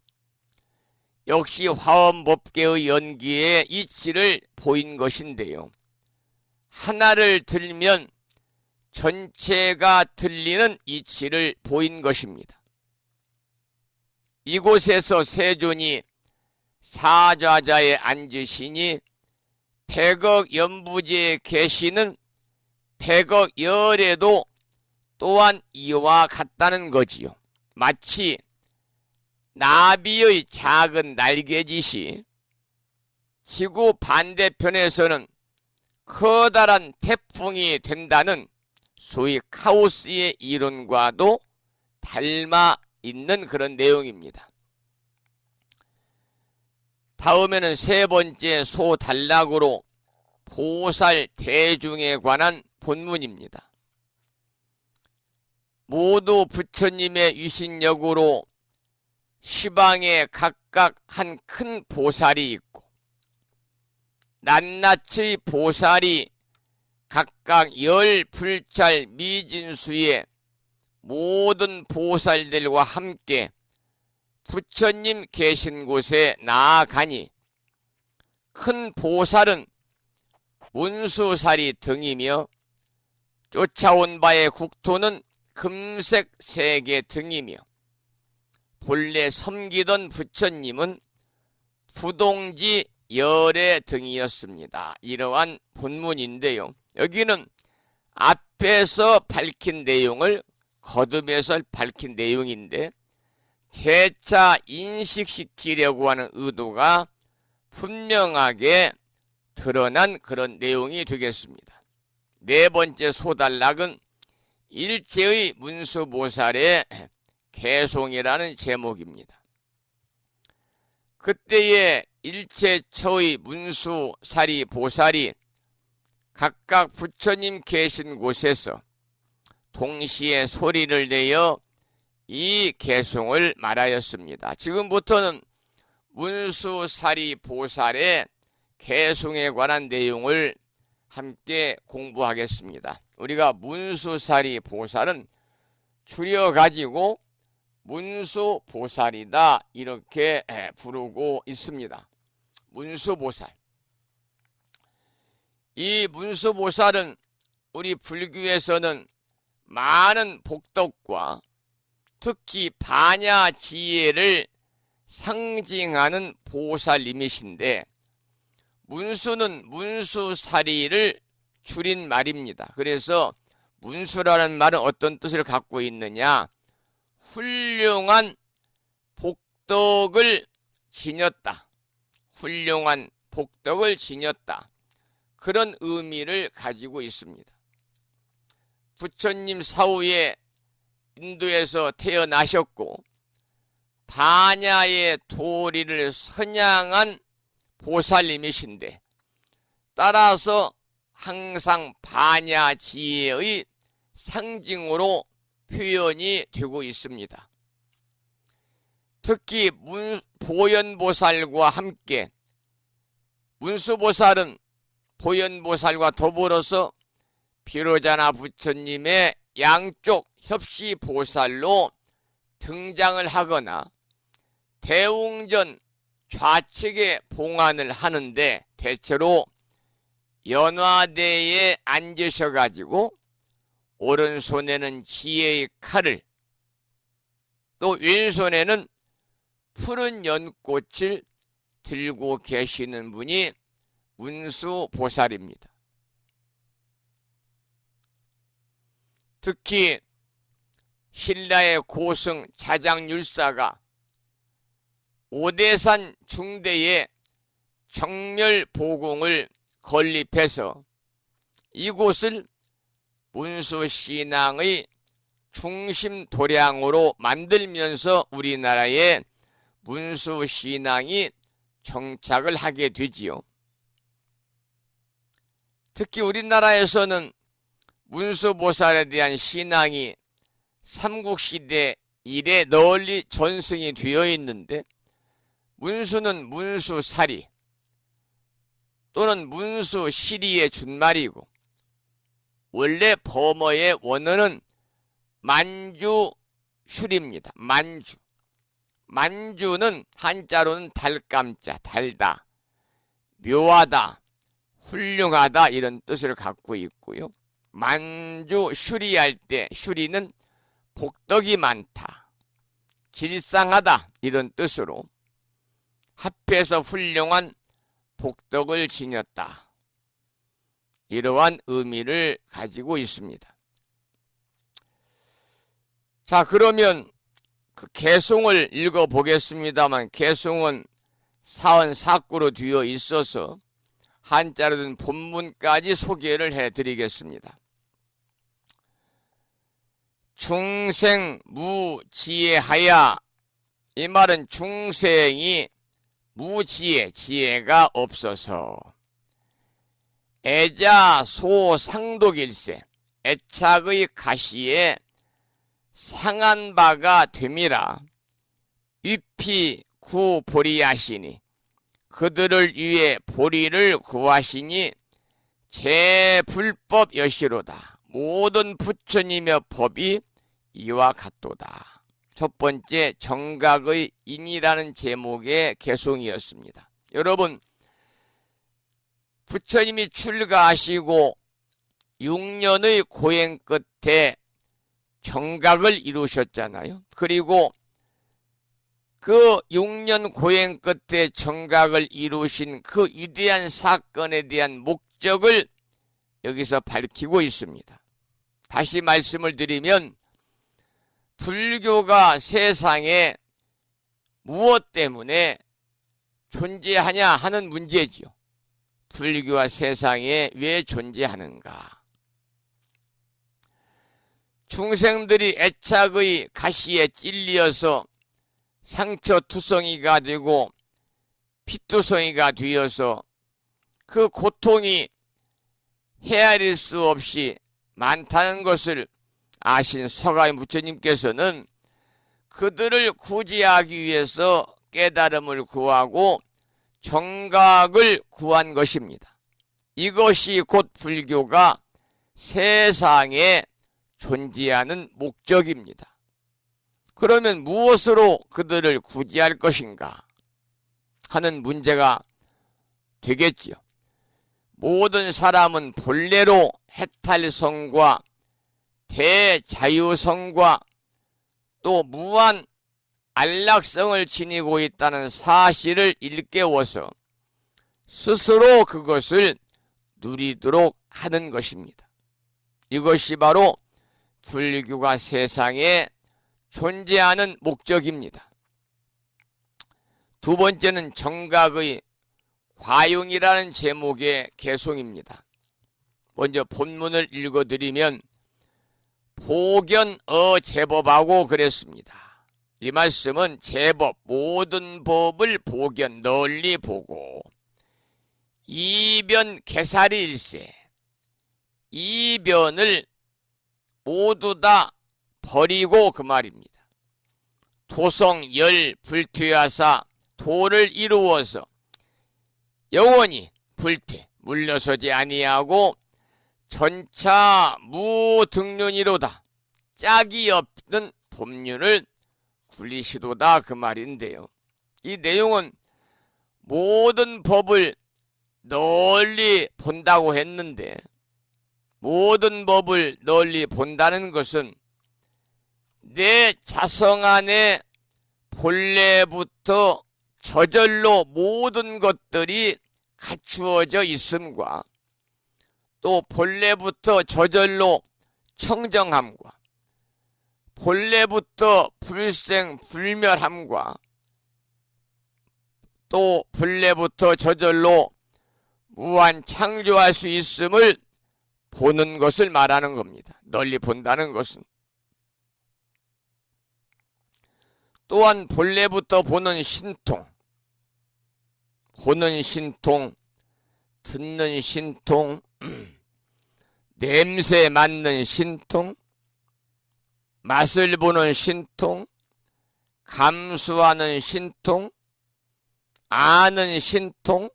역시 화엄법계의 연기의 이치를 보인 것인데요. 하나를 들면 전체가 들리는 이치를 보인 것입니다. 이곳에서 세존이 사좌자에 앉으시니 백억 연부지에 계시는 백억 열에도 또한 이와 같다는 거지요. 마치 나비의 작은 날개짓이 지구 반대편에서는 커다란 태풍이 된다는 소위 카오스의 이론과도 닮아 있는 그런 내용입니다. 다음에는 세 번째 소단락으로 보살 대중에 관한 본문입니다. 모두 부처님의 위신력으로 시방에 각각 한 큰 보살이 있고 낱낱의 보살이 각각 10불찰 미진수의 모든 보살들과 함께 부처님 계신 곳에 나아가니 큰 보살은 문수살이 등이며 쫓아온 바의 국토는 금색 세계 등이며 본래 섬기던 부처님은 부동지 열의 등이었습니다. 이러한 본문인데요. 여기는 앞에서 밝힌 내용을 거듭해서 밝힌 내용인데 재차 인식시키려고 하는 의도가 분명하게 드러난 그런 내용이 되겠습니다. 네 번째 소단락은 일체의 문수보살의 개송이라는 제목입니다. 그때의 일체처의 문수사리 보살이 각각 부처님 계신 곳에서 동시에 소리를 내어 이 개송을 말하였습니다. 지금부터는 문수사리 보살의 개송에 관한 내용을 함께 공부하겠습니다. 우리가 문수사리 보살은 줄여가지고 문수보살이다 이렇게 부르고 있습니다. 문수보살. 이 문수보살은 우리 불교에서는 많은 복덕과 특히 반야지혜를 상징하는 보살님이신데 문수는 문수사리를 줄인 말입니다. 그래서 문수라는 말은 어떤 뜻을 갖고 있느냐? 훌륭한 복덕을 지녔다. 훌륭한 복덕을 지녔다. 그런 의미를 가지고 있습니다. 부처님 사후에 인도에서 태어나셨고 반야의 도리를 선양한 보살님이신데 따라서 항상 반야지혜의 상징으로 표현이 되고 있습니다. 특히 보현보살과 함께 문수보살은 보현보살과 더불어서 비로자나 부처님의 양쪽 협시보살로 등장을 하거나 대웅전 좌측에 봉안을 하는데 대체로 연화대에 앉으셔가지고 오른손에는 지혜의 칼을 또 왼손에는 푸른 연꽃을 들고 계시는 분이 문수보살입니다. 특히 신라의 고승 자장율사가 오대산 중대에 정멸보궁을 건립해서 이곳을 문수신앙의 중심 도량으로 만들면서 우리나라에 문수신앙이 정착을 하게 되지요. 특히 우리나라에서는 문수보살에 대한 신앙이 삼국시대 이래 널리 전승이 되어 있는데 문수는 문수사리 또는 문수시리의 준말이고 원래 범어의 원어는 만주술입니다. 만주는 한자로는 달감자, 달다, 묘하다, 훌륭하다 이런 뜻을 갖고 있고요. 만주술이할 때 술이는 복덕이 많다, 길상하다 이런 뜻으로 합해서 훌륭한 복덕을 지녔다, 이러한 의미를 가지고 있습니다. 자, 그러면 그 개송을 읽어보겠습니다만, 개송은 사언사구로 되어 있어서 한자로 된 본문까지 소개를 해드리겠습니다. 중생무지혜하야, 이 말은 중생이 무지혜, 지혜가 없어서 애자소상독일세, 애착의 가시에 상한 바가 됨이라. 위피 구보리하시니, 그들을 위해 보리를 구하시니 제불법 여시로다. 모든 부처님의 법이 이와 같도다. 첫 번째, 정각의 인이라는 제목의 개송이었습니다. 여러분, 부처님이 출가하시고 6년의 고행 끝에 정각을 이루셨잖아요. 그리고 그 6년 고행 끝에 정각을 이루신 그 위대한 사건에 대한 목적을 여기서 밝히고 있습니다. 다시 말씀을 드리면, 불교가 세상에 무엇 때문에 존재하냐 하는 문제지요. 불교가 세상에 왜 존재하는가? 중생들이 애착의 가시에 찔려서 상처투성이가 되고 피투성이가 되어서 그 고통이 헤아릴 수 없이 많다는 것을 아신 서가모니 부처님께서는 그들을 구제하기 위해서 깨달음을 구하고 정각을 구한 것입니다. 이것이 곧 불교가 세상에 존재하는 목적입니다. 그러면 무엇으로 그들을 구제할 것인가 하는 문제가 되겠지요. 모든 사람은 본래로 해탈성과 대자유성과 또 무한 안락성을 지니고 있다는 사실을 일깨워서 스스로 그것을 누리도록 하는 것입니다. 이것이 바로 불교가 세상에 존재하는 목적입니다. 두 번째는 정각의 과용이라는 제목의 개송입니다. 먼저 본문을 읽어드리면, 보견어 제법하고 그랬습니다. 이 말씀은 제법, 모든 법을 보견, 널리 보고 이변 개사리일세, 이변을 모두 다 버리고 그 말입니다. 도성 열 불퇴하사, 도를 이루어서 영원히 불퇴 물러서지 아니하고 전차 무등륜이로다. 짝이 없는 법륜을 굴리시도다 그 말인데요. 이 내용은 모든 법을 널리 본다고 했는데, 모든 법을 널리 본다는 것은 내 자성 안에 본래부터 저절로 모든 것들이 갖추어져 있음과, 또 본래부터 저절로 청정함과, 본래부터 불생불멸함과, 또 본래부터 저절로 무한 창조할 수 있음을 보는 것을 말하는 겁니다. 널리 본다는 것은. 또한 본래부터 보는 신통, 듣는 신통, 냄새 맡는 신통, 맛을 보는 신통, 감수하는 신통, 아는 신통,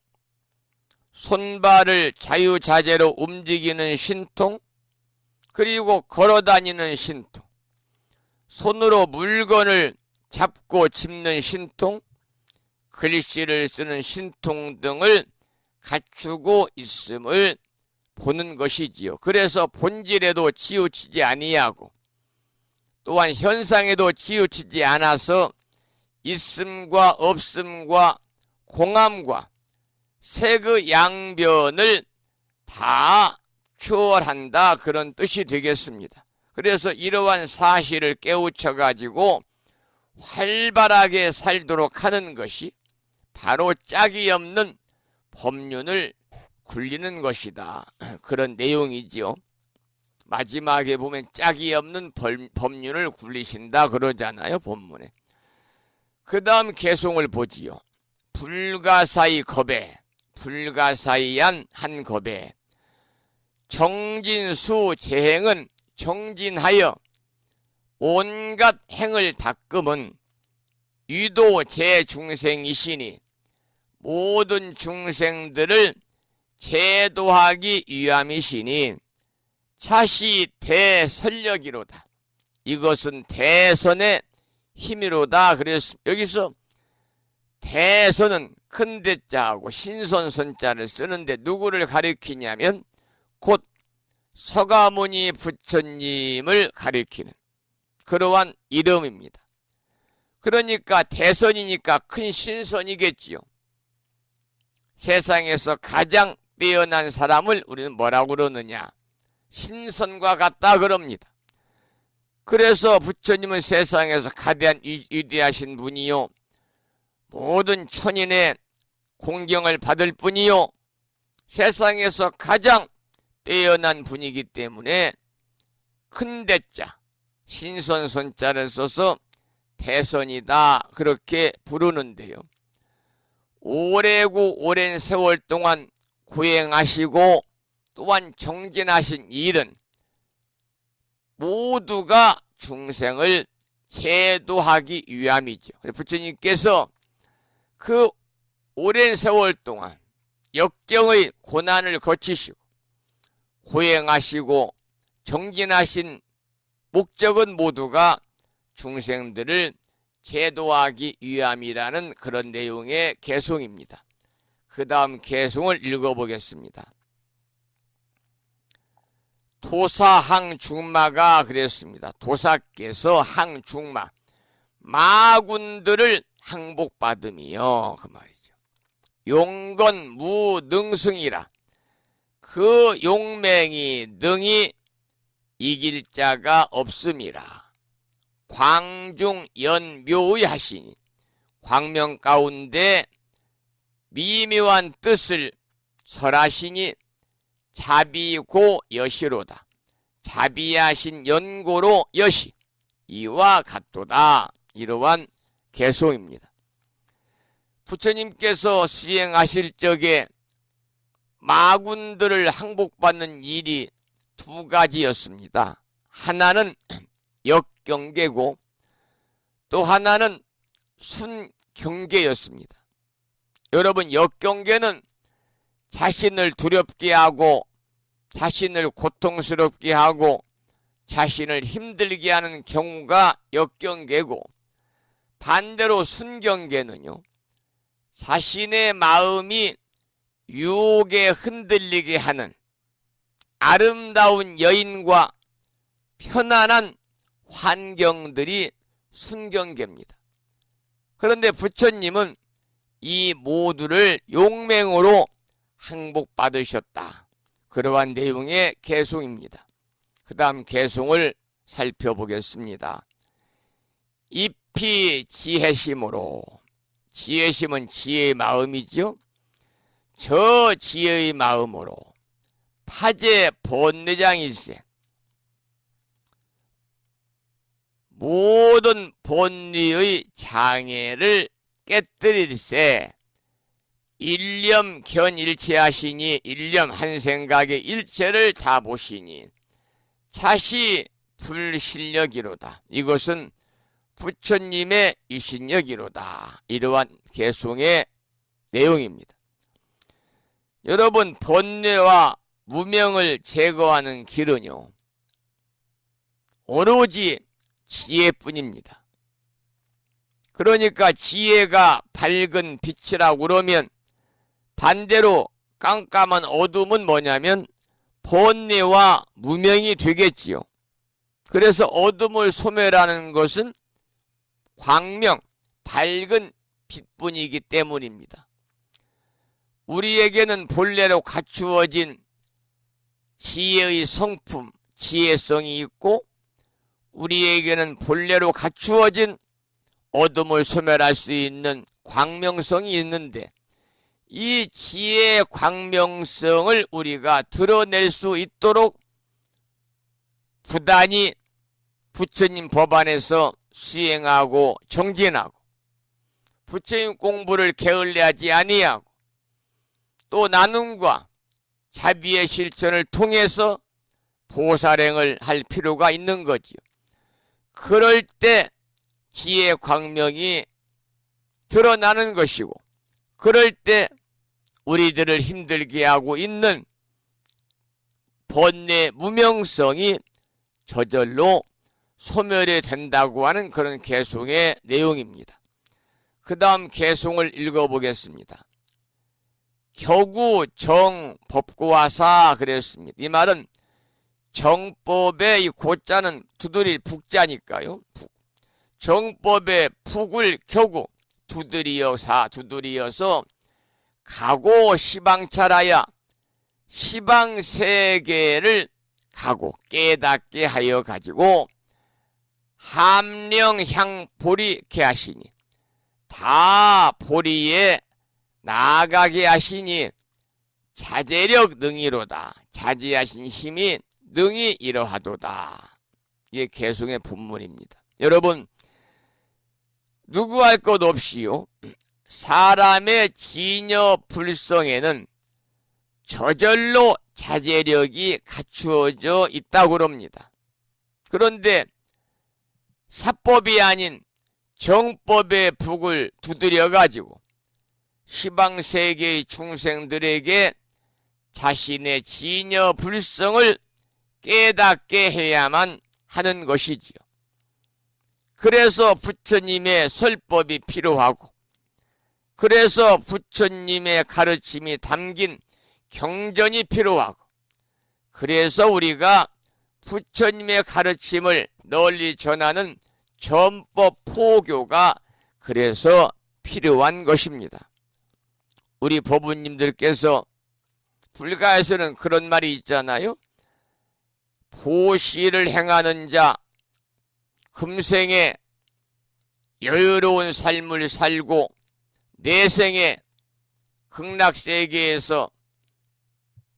손발을 자유자재로 움직이는 신통, 그리고 걸어다니는 신통, 손으로 물건을 잡고 짚는 신통, 글씨를 쓰는 신통 등을 갖추고 있음을 보는 것이지요. 그래서 본질에도 치우치지 아니하고 또한 현상에도 치우치지 않아서 있음과 없음과 공함과 세그 양변을 다 초월한다, 그런 뜻이 되겠습니다. 그래서 이러한 사실을 깨우쳐 가지고 활발하게 살도록 하는 것이 바로 짝이 없는 법륜을 굴리는 것이다, 그런 내용이지요. 마지막에 보면 짝이 없는 법륜을 굴리신다 그러잖아요, 본문에. 그 다음 개송을 보지요. 불가사의 겁에, 불가사의한 한 겁에 정진수 재행은 정진하여 온갖 행을 닦음은 유도 제중생이시니 모든 중생들을 제도하기 위함이시니 차시 대설력이로다. 이것은 대선의 힘이로다. 그래서 여기서 대선은 큰 대자하고 신선선자를 쓰는데 누구를 가리키냐면 곧 서가모니 부처님을 가리키는 그러한 이름입니다. 그러니까 대선이니까 큰 신선이겠지요. 세상에서 가장 뛰어난 사람을 우리는 뭐라고 그러느냐? 신선과 같다 그럽니다. 그래서 부처님은 세상에서 가장 위대하신 분이요, 모든 천인의 공경을 받을 분이요, 세상에서 가장 뛰어난 분이기 때문에 큰 대자, 신선선자를 써서 대선이다 그렇게 부르는데요. 오랜 세월 동안 고행하시고 또한 정진하신 일은 모두가 중생을 제도하기 위함이죠. 부처님께서 그 오랜 세월 동안 역경의 고난을 거치시고 고행하시고 정진하신 목적은 모두가 중생들을 제도하기 위함이라는 그런 내용의 개송입니다. 그 다음 개송을 읽어보겠습니다. 도사항중마가 그랬습니다. 도사께서 항중마, 마군들을 항복받음이요, 그 말이죠. 용건 무능승이라, 그 용맹이 능히 이길 자가 없음이라. 광중연묘의 하시니, 광명 가운데 미묘한 뜻을 설하시니 자비고 여시로다. 자비하신 연고로 여시, 이와 같도다. 이러한 개송입니다. 부처님께서 시행하실 적에 마군들을 항복받는 일이 두 가지였습니다. 하나는 역경계고 또 하나는 순경계였습니다. 여러분, 역경계는 자신을 두렵게 하고 자신을 고통스럽게 하고 자신을 힘들게 하는 경우가 역경계고, 반대로 순경계는요, 자신의 마음이 유혹에 흔들리게 하는 아름다운 여인과 편안한 환경들이 순경계입니다. 그런데 부처님은 이 모두를 용맹으로 항복받으셨다. 그러한 내용의 개송입니다. 그 다음 개송을 살펴보겠습니다. 입히 지혜심으로, 지혜심은 지혜의 마음이죠. 저 지혜의 마음으로 타제 본내장일세, 모든 본리의 장애를 깨뜨릴세. 일념 견일체하시니, 일념 한 생각의 일체를 다 보시니 차시 불실력이로다. 이것은 부처님의 이신력이로다. 이러한 개송의 내용입니다. 여러분, 번뇌와 무명을 제거하는 길은요, 오로지 지혜뿐입니다. 그러니까 지혜가 밝은 빛이라고 그러면 반대로 깜깜한 어둠은 뭐냐면 번뇌와 무명이 되겠지요. 그래서 어둠을 소멸하는 것은 광명, 밝은 빛뿐이기 때문입니다. 우리에게는 본래로 갖추어진 지혜의 성품, 지혜성이 있고 우리에게는 본래로 갖추어진 어둠을 소멸할 수 있는 광명성이 있는데 이 지혜의 광명성을 우리가 드러낼 수 있도록 부단히 부처님 법안에서 수행하고 정진하고 부처님 공부를 게을리하지 아니하고 또 나눔과 자비의 실천을 통해서 보살행을 할 필요가 있는 거지요. 그럴 때 지혜의 광명이 드러나는 것이고 그럴 때 우리들을 힘들게 하고 있는 번뇌 무명성이 저절로 소멸이 된다고 하는 그런 개송의 내용입니다. 그 다음 개송을 읽어보겠습니다. 격우 정 법고화사 그랬습니다. 이 말은 정법의 이 고자는 두드릴 북자니까요. 정법의 북을 격우 두드리어서 가고 시방찰하야 시방세계를 가고 깨닫게 하여 가지고 함령향보리 개하시니 다 보리에 나아가게 하시니 자제력 능이로다. 자제하신 힘이 능이 이러하도다. 이게 개송의 본문입니다. 여러분 누구 할 것 없이요 사람의 지녀 불성에는 저절로 자제력이 갖추어져 있다고 그럽니다. 그런데 사법이 아닌 정법의 북을 두드려 가지고 시방세계의 중생들에게 자신의 지녀 불성을 깨닫게 해야만 하는 것이지요. 그래서 부처님의 설법이 필요하고 그래서 부처님의 가르침이 담긴 경전이 필요하고 그래서 우리가 부처님의 가르침을 널리 전하는 전법 포교가 그래서 필요한 것입니다. 우리 법부님들께서 불가에서는 그런 말이 있잖아요. 보시를 행하는 자 금생에 여유로운 삶을 살고 내생에 극락세계에서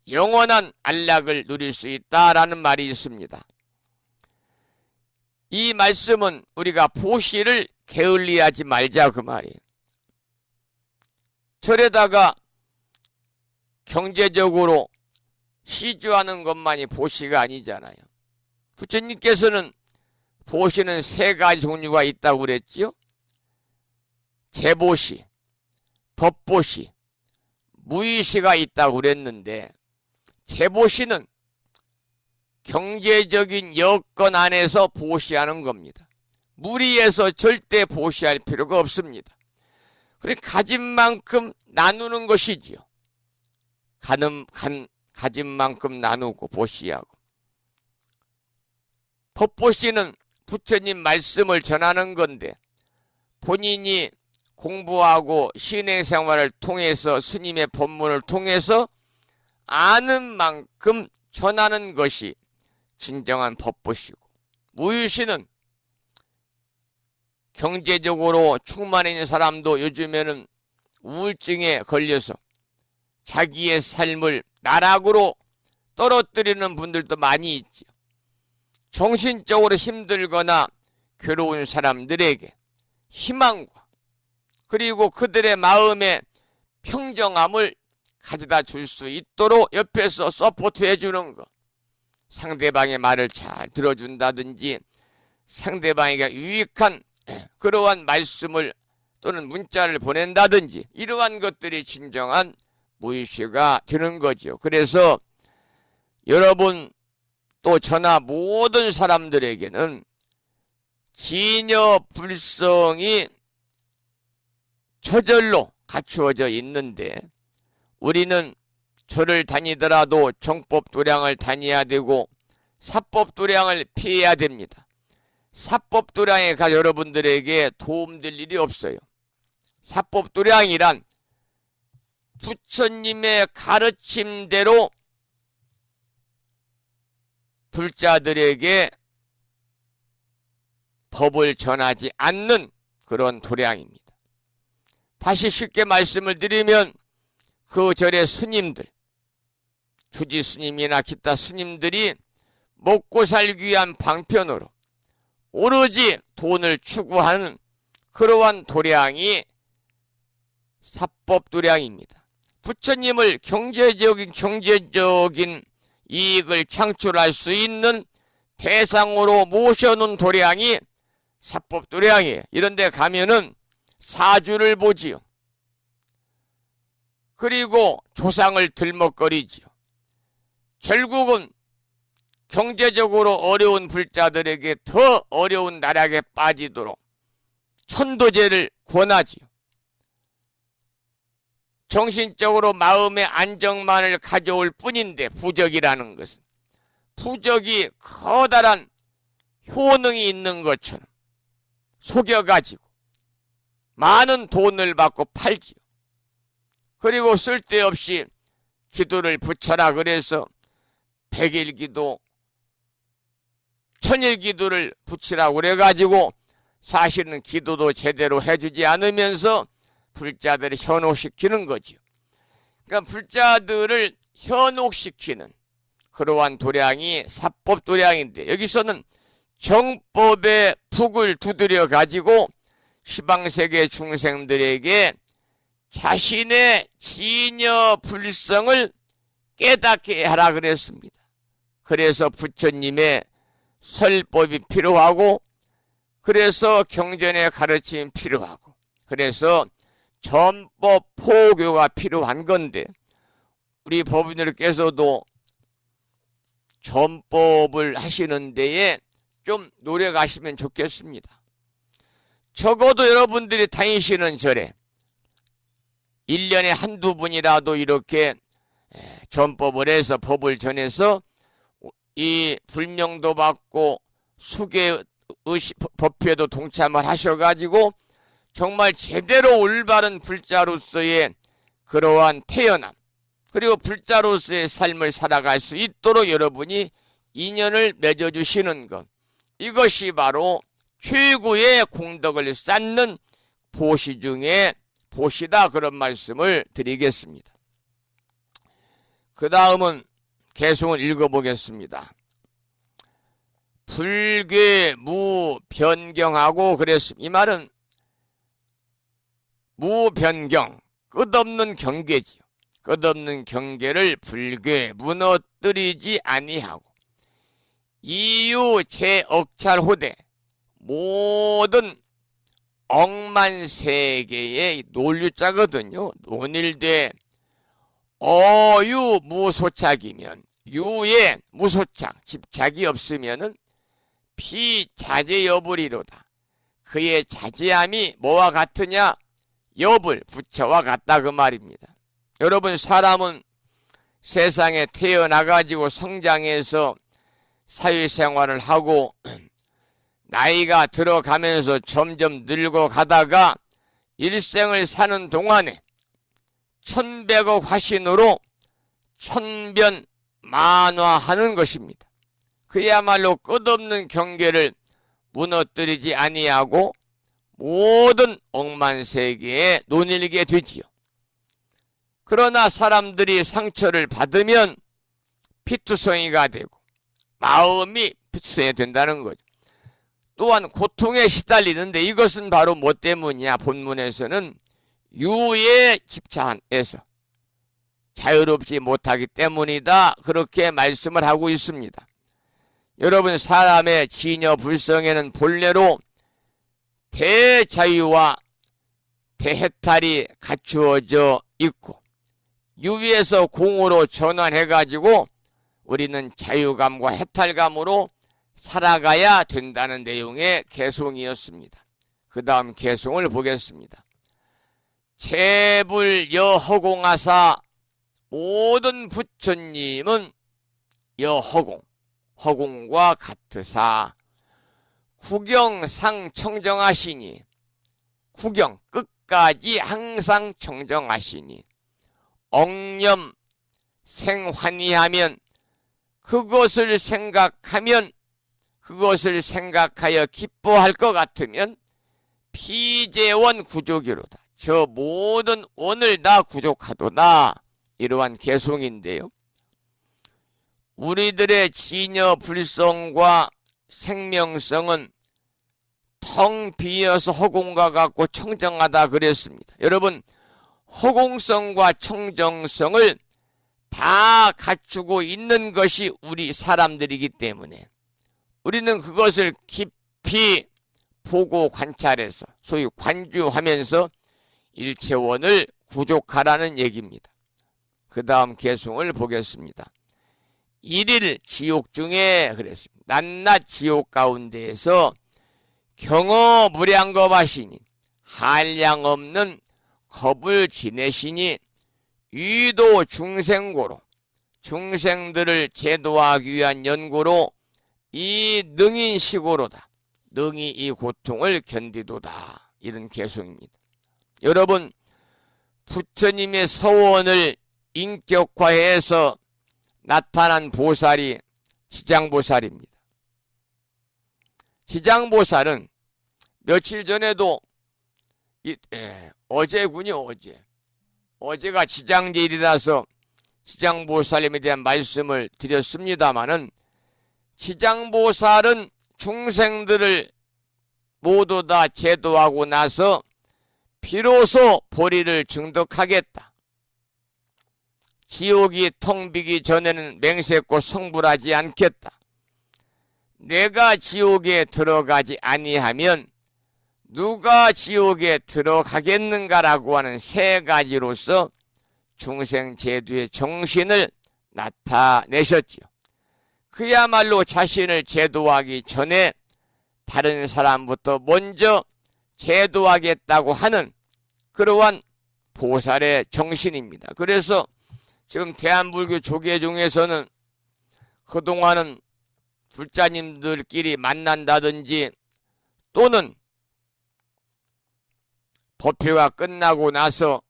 영원한 안락을 누릴 수 있다라는 말이 있습니다. 이 말씀은 우리가 보시를 게을리하지 말자 그 말이에요. 절에다가 경제적으로 시주하는 것만이 보시가 아니잖아요. 부처님께서는 보시는 세 가지 종류가 있다고 그랬지요. 재보시, 법보시, 무의시가 있다고 그랬는데 재보시는 경제적인 여건 안에서 보시하는 겁니다. 무리해서 절대 보시할 필요가 없습니다. 그래 가진 만큼 나누는 것이지요. 가진 만큼 나누고 보시하고 법보시는 부처님 말씀을 전하는 건데 본인이 공부하고 신행생활을 통해서 스님의 법문을 통해서 아는 만큼 전하는 것이 진정한 법보시고 무유시는 경제적으로 충만해 있는 사람도 요즘에는 우울증에 걸려서 자기의 삶을 나락으로 떨어뜨리는 분들도 많이 있죠. 정신적으로 힘들거나 괴로운 사람들에게 희망과 그리고 그들의 마음의 평정함을 가져다 줄 수 있도록 옆에서 서포트해 주는 것. 상대방의 말을 잘 들어준다든지 상대방에게 유익한 그러한 말씀을 또는 문자를 보낸다든지 이러한 것들이 진정한 무의시가 되는 거죠. 그래서 여러분 또 저나 모든 사람들에게는 진여 불성이 저절로 갖추어져 있는데 우리는 절을 다니더라도 정법도량을 다녀야 되고 사법도량을 피해야 됩니다. 사법도량에 가 여러분들에게 도움될 일이 없어요. 사법도량이란 부처님의 가르침대로 불자들에게 법을 전하지 않는 그런 도량입니다. 다시 쉽게 말씀을 드리면 그 절의 스님들, 주지 스님이나 기타 스님들이 먹고 살기 위한 방편으로 오로지 돈을 추구하는 그러한 도량이 사법도량입니다. 부처님을 경제적인 이익을 창출할 수 있는 대상으로 모셔놓은 도량이 사법도량이에요. 이런 데 가면은 사주를 보지요. 그리고 조상을 들먹거리지요. 결국은 경제적으로 어려운 불자들에게 더 어려운 나락에 빠지도록 천도제를 권하지요. 정신적으로 마음의 안정만을 가져올 뿐인데 부적이라는 것은 부적이 커다란 효능이 있는 것처럼 속여가지고 많은 돈을 받고 팔지요. 그리고 쓸데없이 기도를 붙여라 그래서 100일 기도, 1000일 기도를 붙이라고 그래가지고 사실은 기도도 제대로 해주지 않으면서 불자들을 현혹시키는 거죠. 그러니까 불자들을 현혹시키는 그러한 도량이 사법도량인데 여기서는 정법의 북을 두드려 가지고 시방세계 중생들에게 자신의 진여 불성을 깨닫게 하라 그랬습니다. 그래서 부처님의 설법이 필요하고 그래서 경전의 가르침이 필요하고 그래서 전법 포교가 필요한 건데 우리 법인들께서도 전법을 하시는 데에 좀 노력하시면 좋겠습니다. 적어도 여러분들이 다니시는 절에 1년에 한두 분이라도 이렇게 전법을 해서 법을 전해서 이 불명도 받고 수계 법회도 동참을 하셔가지고 정말 제대로 올바른 불자로서의 그러한 태어남 그리고 불자로서의 삶을 살아갈 수 있도록 여러분이 인연을 맺어주시는 것 이것이 바로 최고의 공덕을 쌓는 보시 중에 보시다 그런 말씀을 드리겠습니다. 그 다음은 개송을 읽어보겠습니다. 불괴 무변경하고 그랬습니다. 이 말은 무변경 끝없는 경계지요. 끝없는 경계를 불괴 무너뜨리지 아니하고 이유 제억찰호대 모든 억만세계의 논류자거든요. 논일대 어유 무소착이면 유에 무소착 집착이 없으면은 피자제 여불이로다. 그의 자제함이 뭐와 같으냐? 여불 부처와 같다 그 말입니다. 여러분 사람은 세상에 태어나가지고 성장해서 사회생활을 하고 나이가 들어가면서 점점 늙어 가다가 일생을 사는 동안에 천백억 화신으로 천변만화하는 것입니다. 그야말로 끝없는 경계를 무너뜨리지 아니하고 모든 억만세계에 논일게 되지요. 그러나 사람들이 상처를 받으면 피투성이가 되고 마음이 피투성이 된다는 거죠. 또한 고통에 시달리는데 이것은 바로 뭐 때문이냐? 본문에서는 유에 집착해서 자유롭지 못하기 때문이다. 그렇게 말씀을 하고 있습니다. 여러분 사람의 진여 불성에는 본래로 대자유와 대해탈이 갖추어져 있고 유에서 공으로 전환해가지고 우리는 자유감과 해탈감으로 살아가야 된다는 내용의 개송이었습니다. 그 다음 개송을 보겠습니다. 제불여허공하사 모든 부처님은 여허공, 허공과 같으사 구경상 청정하시니, 구경 끝까지 항상 청정하시니, 억념 생환희하면 그것을 생각하여 기뻐할 것 같으면 피재원 구족이로다. 저 모든 원을 다 구족하도다. 이러한 개송인데요. 우리들의 진여 불성과 생명성은 텅 비어서 허공과 같고 청정하다 그랬습니다. 여러분, 허공성과 청정성을 다 갖추고 있는 것이 우리 사람들이기 때문에 우리는 그것을 깊이 보고 관찰해서 소위 관주하면서 일체원을 구족하라는 얘기입니다. 그 다음 개송을 보겠습니다. 일일 지옥 중에 그랬습니다. 낱낱 지옥 가운데에서 경어무량겁하시니 한량 없는 겁을 지내시니 위도 중생고로 중생들을 제도하기 위한 연고로 이 능인식고로다. 능히 이 고통을 견디도다. 이런 개송입니다. 여러분, 부처님의 서원을 인격화해서 나타난 보살이 지장보살입니다. 지장보살은 며칠 전에도 어제가 지장제일이라서 지장보살님에 대한 말씀을 드렸습니다마는 지장보살은 중생들을 모두 다 제도하고 나서 비로소 보리를 증득하겠다. 지옥이 텅 비기 전에는 맹세코 성불하지 않겠다. 내가 지옥에 들어가지 아니하면 누가 지옥에 들어가겠는가라고 하는 세 가지로서 중생 제도의 정신을 나타내셨지요. 그야말로 자신을 제도하기 전에 다른 사람부터 먼저 제도하겠다고 하는 그러한 보살의 정신입니다. 그래서 지금 대한불교 조계 중에서는 그동안은 불자님들끼리 만난다든지 또는 법회가 끝나고 나서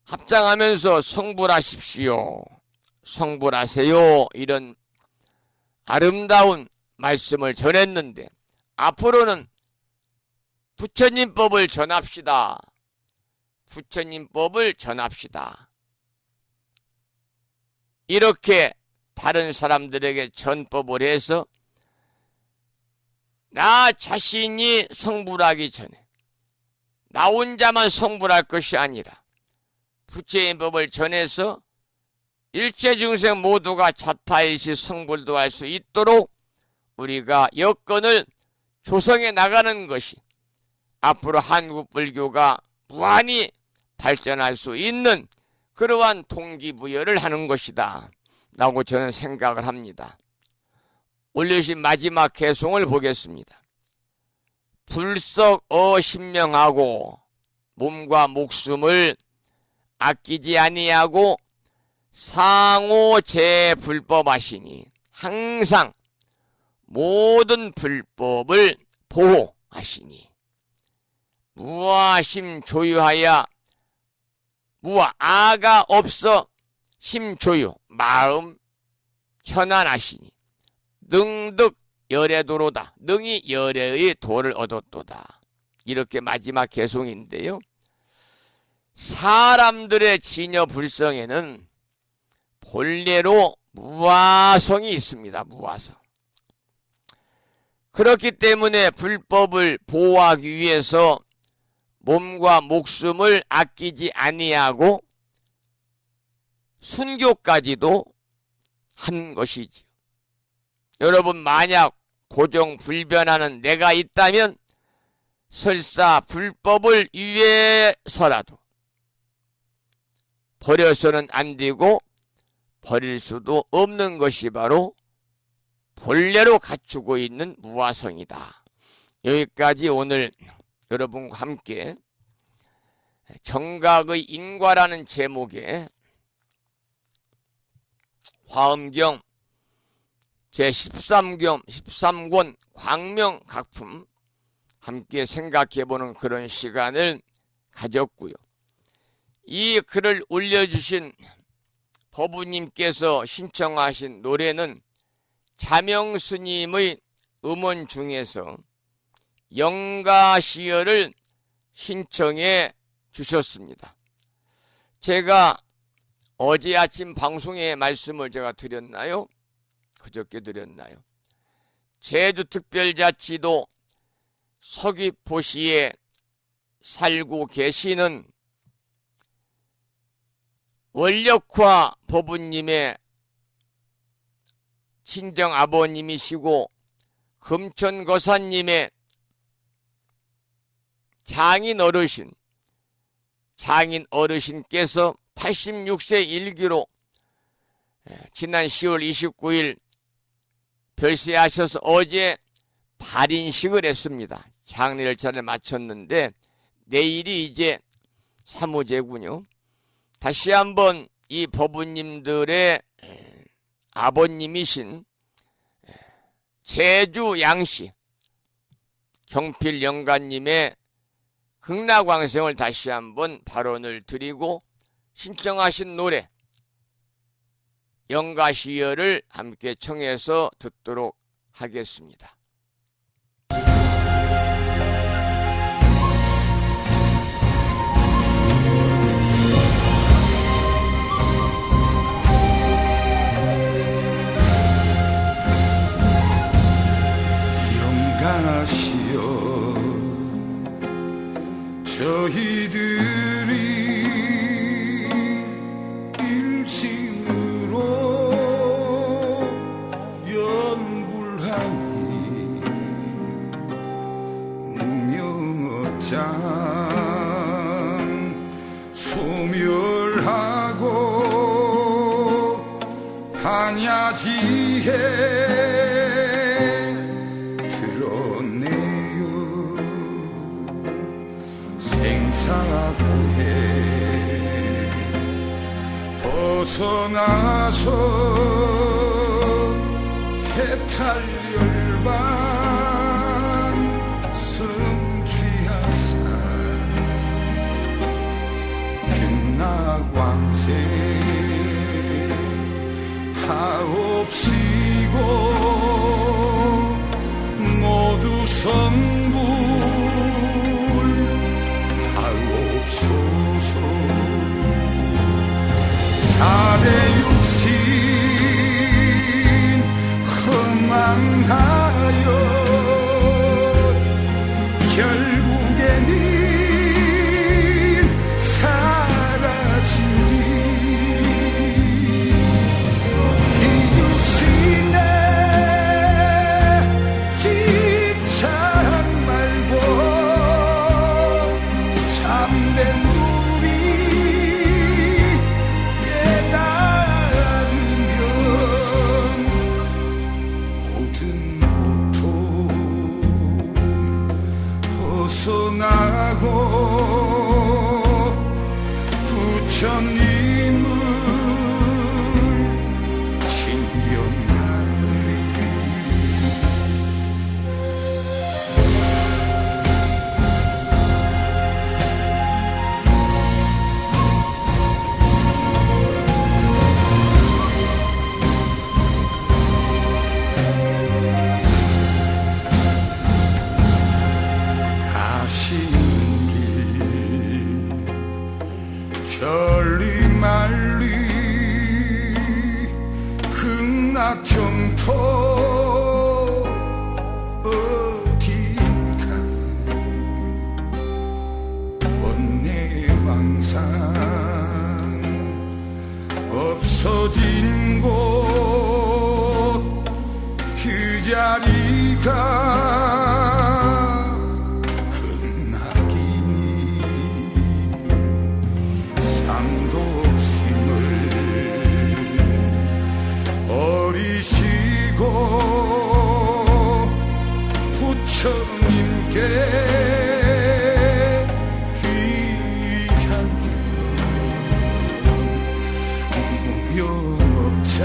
합장하면서 성불하십시오, 성불하세요, 이런 아름다운 말씀을 전했는데 앞으로는 부처님법을 전합시다. 부처님법을 전합시다. 이렇게 다른 사람들에게 전법을 해서 나 자신이 성불하기 전에 나 혼자만 성불할 것이 아니라 부처님법을 전해서 일체 중생 모두가 자타일시 성불도 할 수 있도록 우리가 여건을 조성해 나가는 것이 앞으로 한국 불교가 무한히 발전할 수 있는 그러한 동기부여를 하는 것이다 라고 저는 생각을 합니다. 올려주신 마지막 개송을 보겠습니다. 불썩 신명하고 몸과 목숨을 아끼지 아니하고 상호 제불법하시니 항상 모든 불법을 보호하시니 무아심 조유하여 무아가 없어 심조유 마음 현안하시니 능득 열애도로다. 능히 열애의 도를 얻었도다. 이렇게 마지막 개송인데요. 사람들의 진여 불성에는 본래로 무아성이 있습니다. 무아성. 그렇기 때문에 불법을 보호하기 위해서 몸과 목숨을 아끼지 아니하고 순교까지도 한 것이지요. 여러분, 만약 고정불변하는 내가 있다면 설사 불법을 위해서라도 버려서는 안 되고 버릴 수도 없는 것이 바로 본래로 갖추고 있는 무화성이다. 여기까지 오늘 여러분과 함께 정각의 인과라는 제목의 화엄경 제13권 광명각품 함께 생각해보는 그런 시간을 가졌고요. 이 글을 올려주신 법우님께서 신청하신 노래는 자명스님의 음원 중에서 영가시여를 신청해 주셨습니다. 제가 어제 아침 방송에 말씀을 제가 드렸나요? 그저께 드렸나요? 제주특별자치도 서귀포시에 살고 계시는 원력화 법우님의 친정 아버님이시고 금천거사님의 장인 어르신께서 86세 일기로 지난 10월 29일 별세하셔서 어제 발인식을 했습니다. 장례일차를 마쳤는데 내일이 이제 사무제군요. 다시 한번 이 법우님들의 아버님이신 제주 양씨 경필 영가님의 극락왕생을 다시 한번 발언을 드리고 신청하신 노래 영가시여를 함께 청해서 듣도록 하겠습니다. 영가시여 저희들이 일심으로 연불하니 무명업장 소멸하고 한야지혜 벗어나서 해탈열반 성취하사 극락왕세 하옵시고 모두 성불 하옵소서. 사대 육신 흥망하여 결국에는 사라지니 이 육신에 집착 말고 참된 벗어나고 부처님을 신경하리. 천리말리 극락정토 어딘가 원내왕상 없어진 곳 그 자리가 부처님께 귀한 무병업장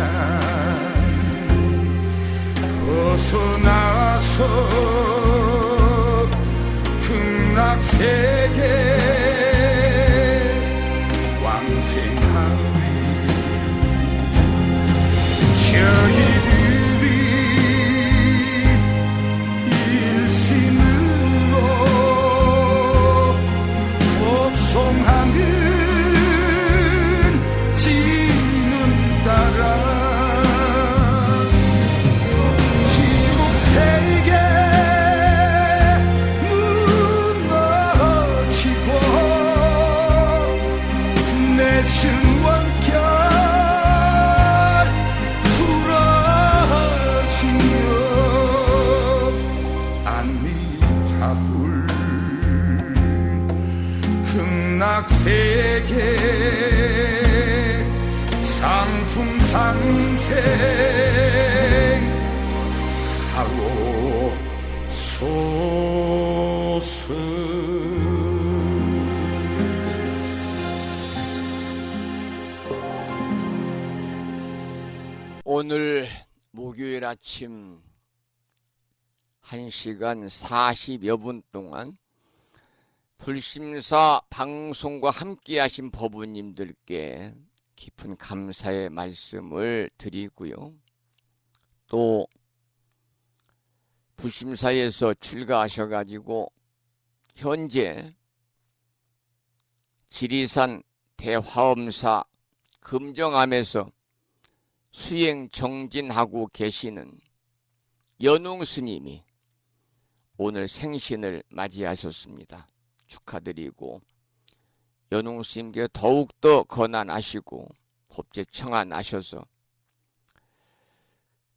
벗어나서 극락세계 왕생하리 저희들이 일심으로 복송하는 지는 따라 지옥세계 무너지고 내 증원결 풀어주며 안미타불 극락세계 상품 상생 하옵소서. 오늘 목요일 아침 1시간 40여 분 동안 불심사 방송과 함께 하신 법우님들께 깊은 감사의 말씀을 드리고요. 또 불심사에서 출가하셔가지고 현재 지리산 대화엄사 금정암에서 수행 정진하고 계시는 연웅 스님이 오늘 생신을 맞이하셨습니다. 축하드리고 연웅 스님께 더욱더 건안하시고 법제 청안하셔서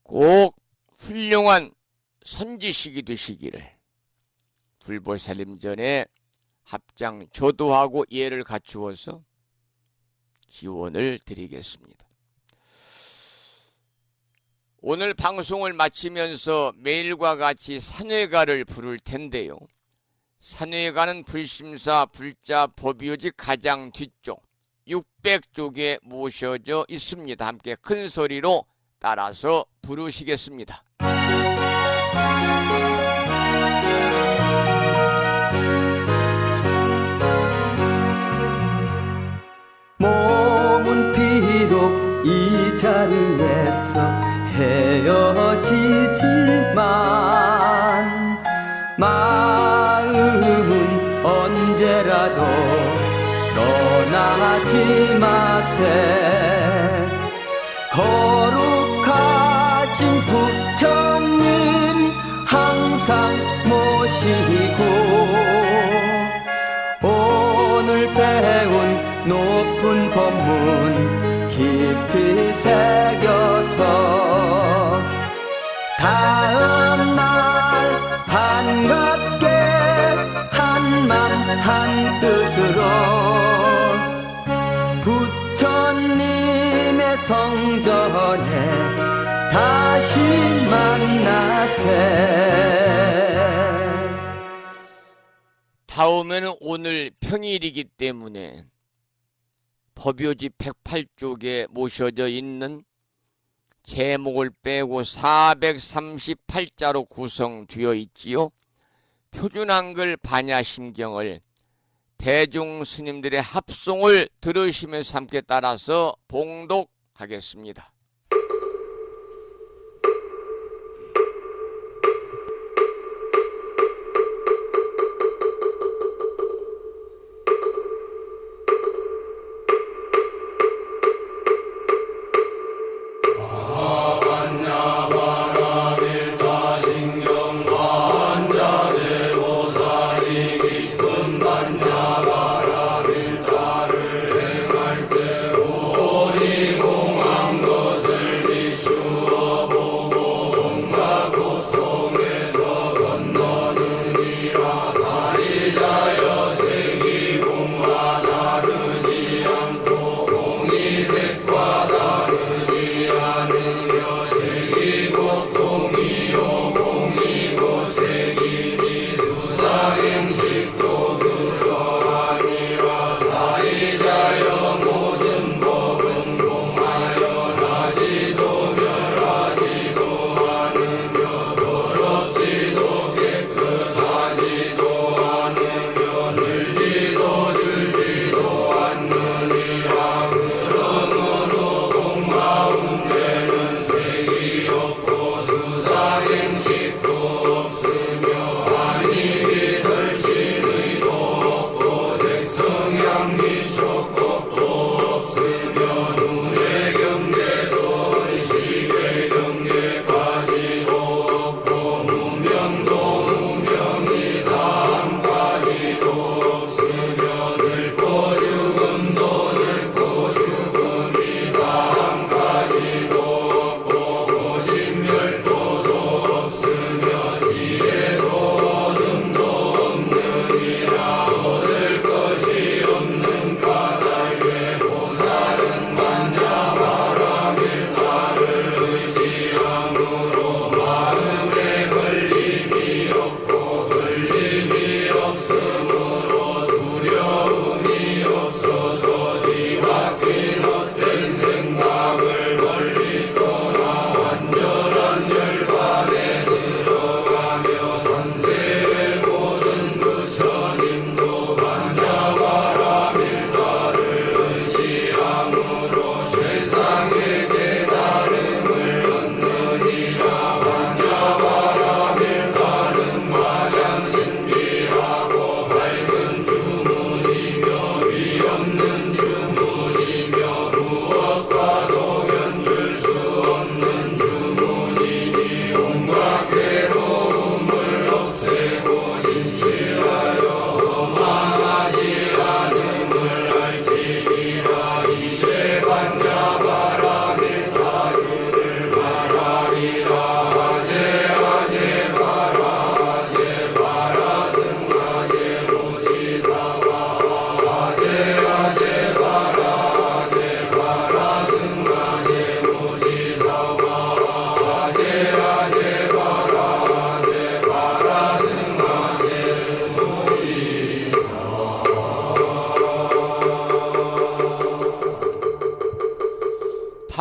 꼭 훌륭한 선지식이 되시기를 불보살림전에 합장 조도하고 예를 갖추어서 기원을 드리겠습니다. 오늘 방송을 마치면서 매일과 같이 산회가를 부를 텐데요. 산회가는 불심사 불자 법요지 가장 뒤쪽 600쪽에 모셔져 있습니다. 함께 큰 소리로 따라서 부르시겠습니다. 몸은 비록 이 자리에서 헤어지지만 마음은 언제라도 떠나지 마세. 거룩하신 부처님 항상 모시고 오늘 배운 높은 법문 깊이 새겨서 다음날 반갑게 한맘 한뜻으로 부처님의 성전에 다시 만나세. 다음에는 오늘 평일이기 때문에 법요지 108쪽에 모셔져 있는 제목을 빼고 438자로 구성되어 있지요. 표준 한글 반야심경을 대중 스님들의 합송을 들으시면서 함께 따라서 봉독하겠습니다. 오니 공항도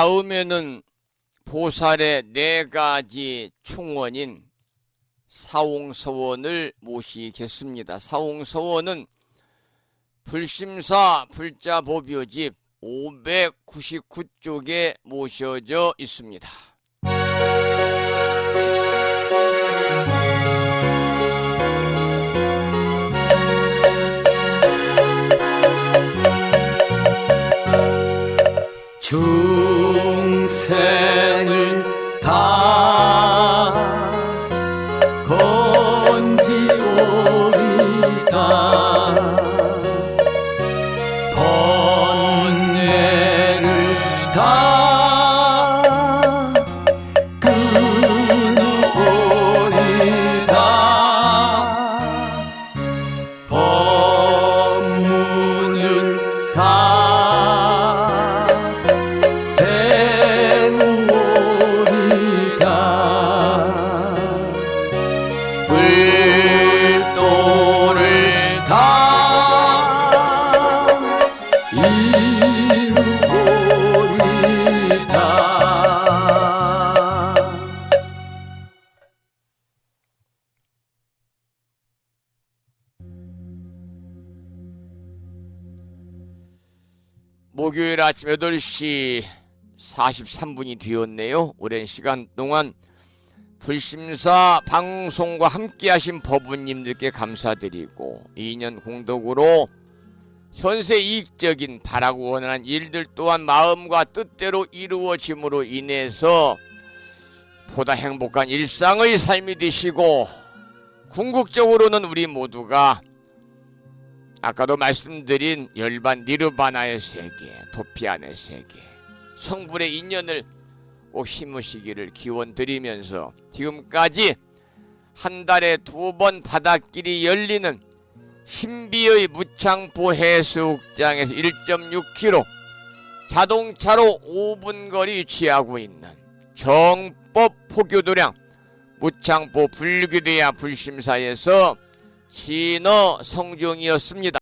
다음에는 보살의 4가지 충원인 사홍서원을 모시겠습니다. 사홍서원은 불심사 불자보묘집 599쪽에 모셔져 있습니다. 중생을 다 건지오리다 번뇌를 다 끊어오리다 법문을 다 불도를 다 이루리다. 목요일 아침 8시 43분이 되었네요. 오랜 시간 동안 불심사 방송과 함께 하신 법우님들께 감사드리고 2년 공덕으로 현세 이익적인 바라고 원하는 일들 또한 마음과 뜻대로 이루어짐으로 인해서 보다 행복한 일상의 삶이 되시고 궁극적으로는 우리 모두가 아까도 말씀드린 열반 니르바나의 세계, 도피안의 세계, 성불의 인연을 꼭 심으시기를 기원드리면서 지금까지 한 달에 2번 바닷길이 열리는 신비의 무창포 해수욕장에서 1.6km 자동차로 5분 거리 위치하고 있는 정법 포교도량 무창포 불교대야 불심사에서 진어 성종이었습니다.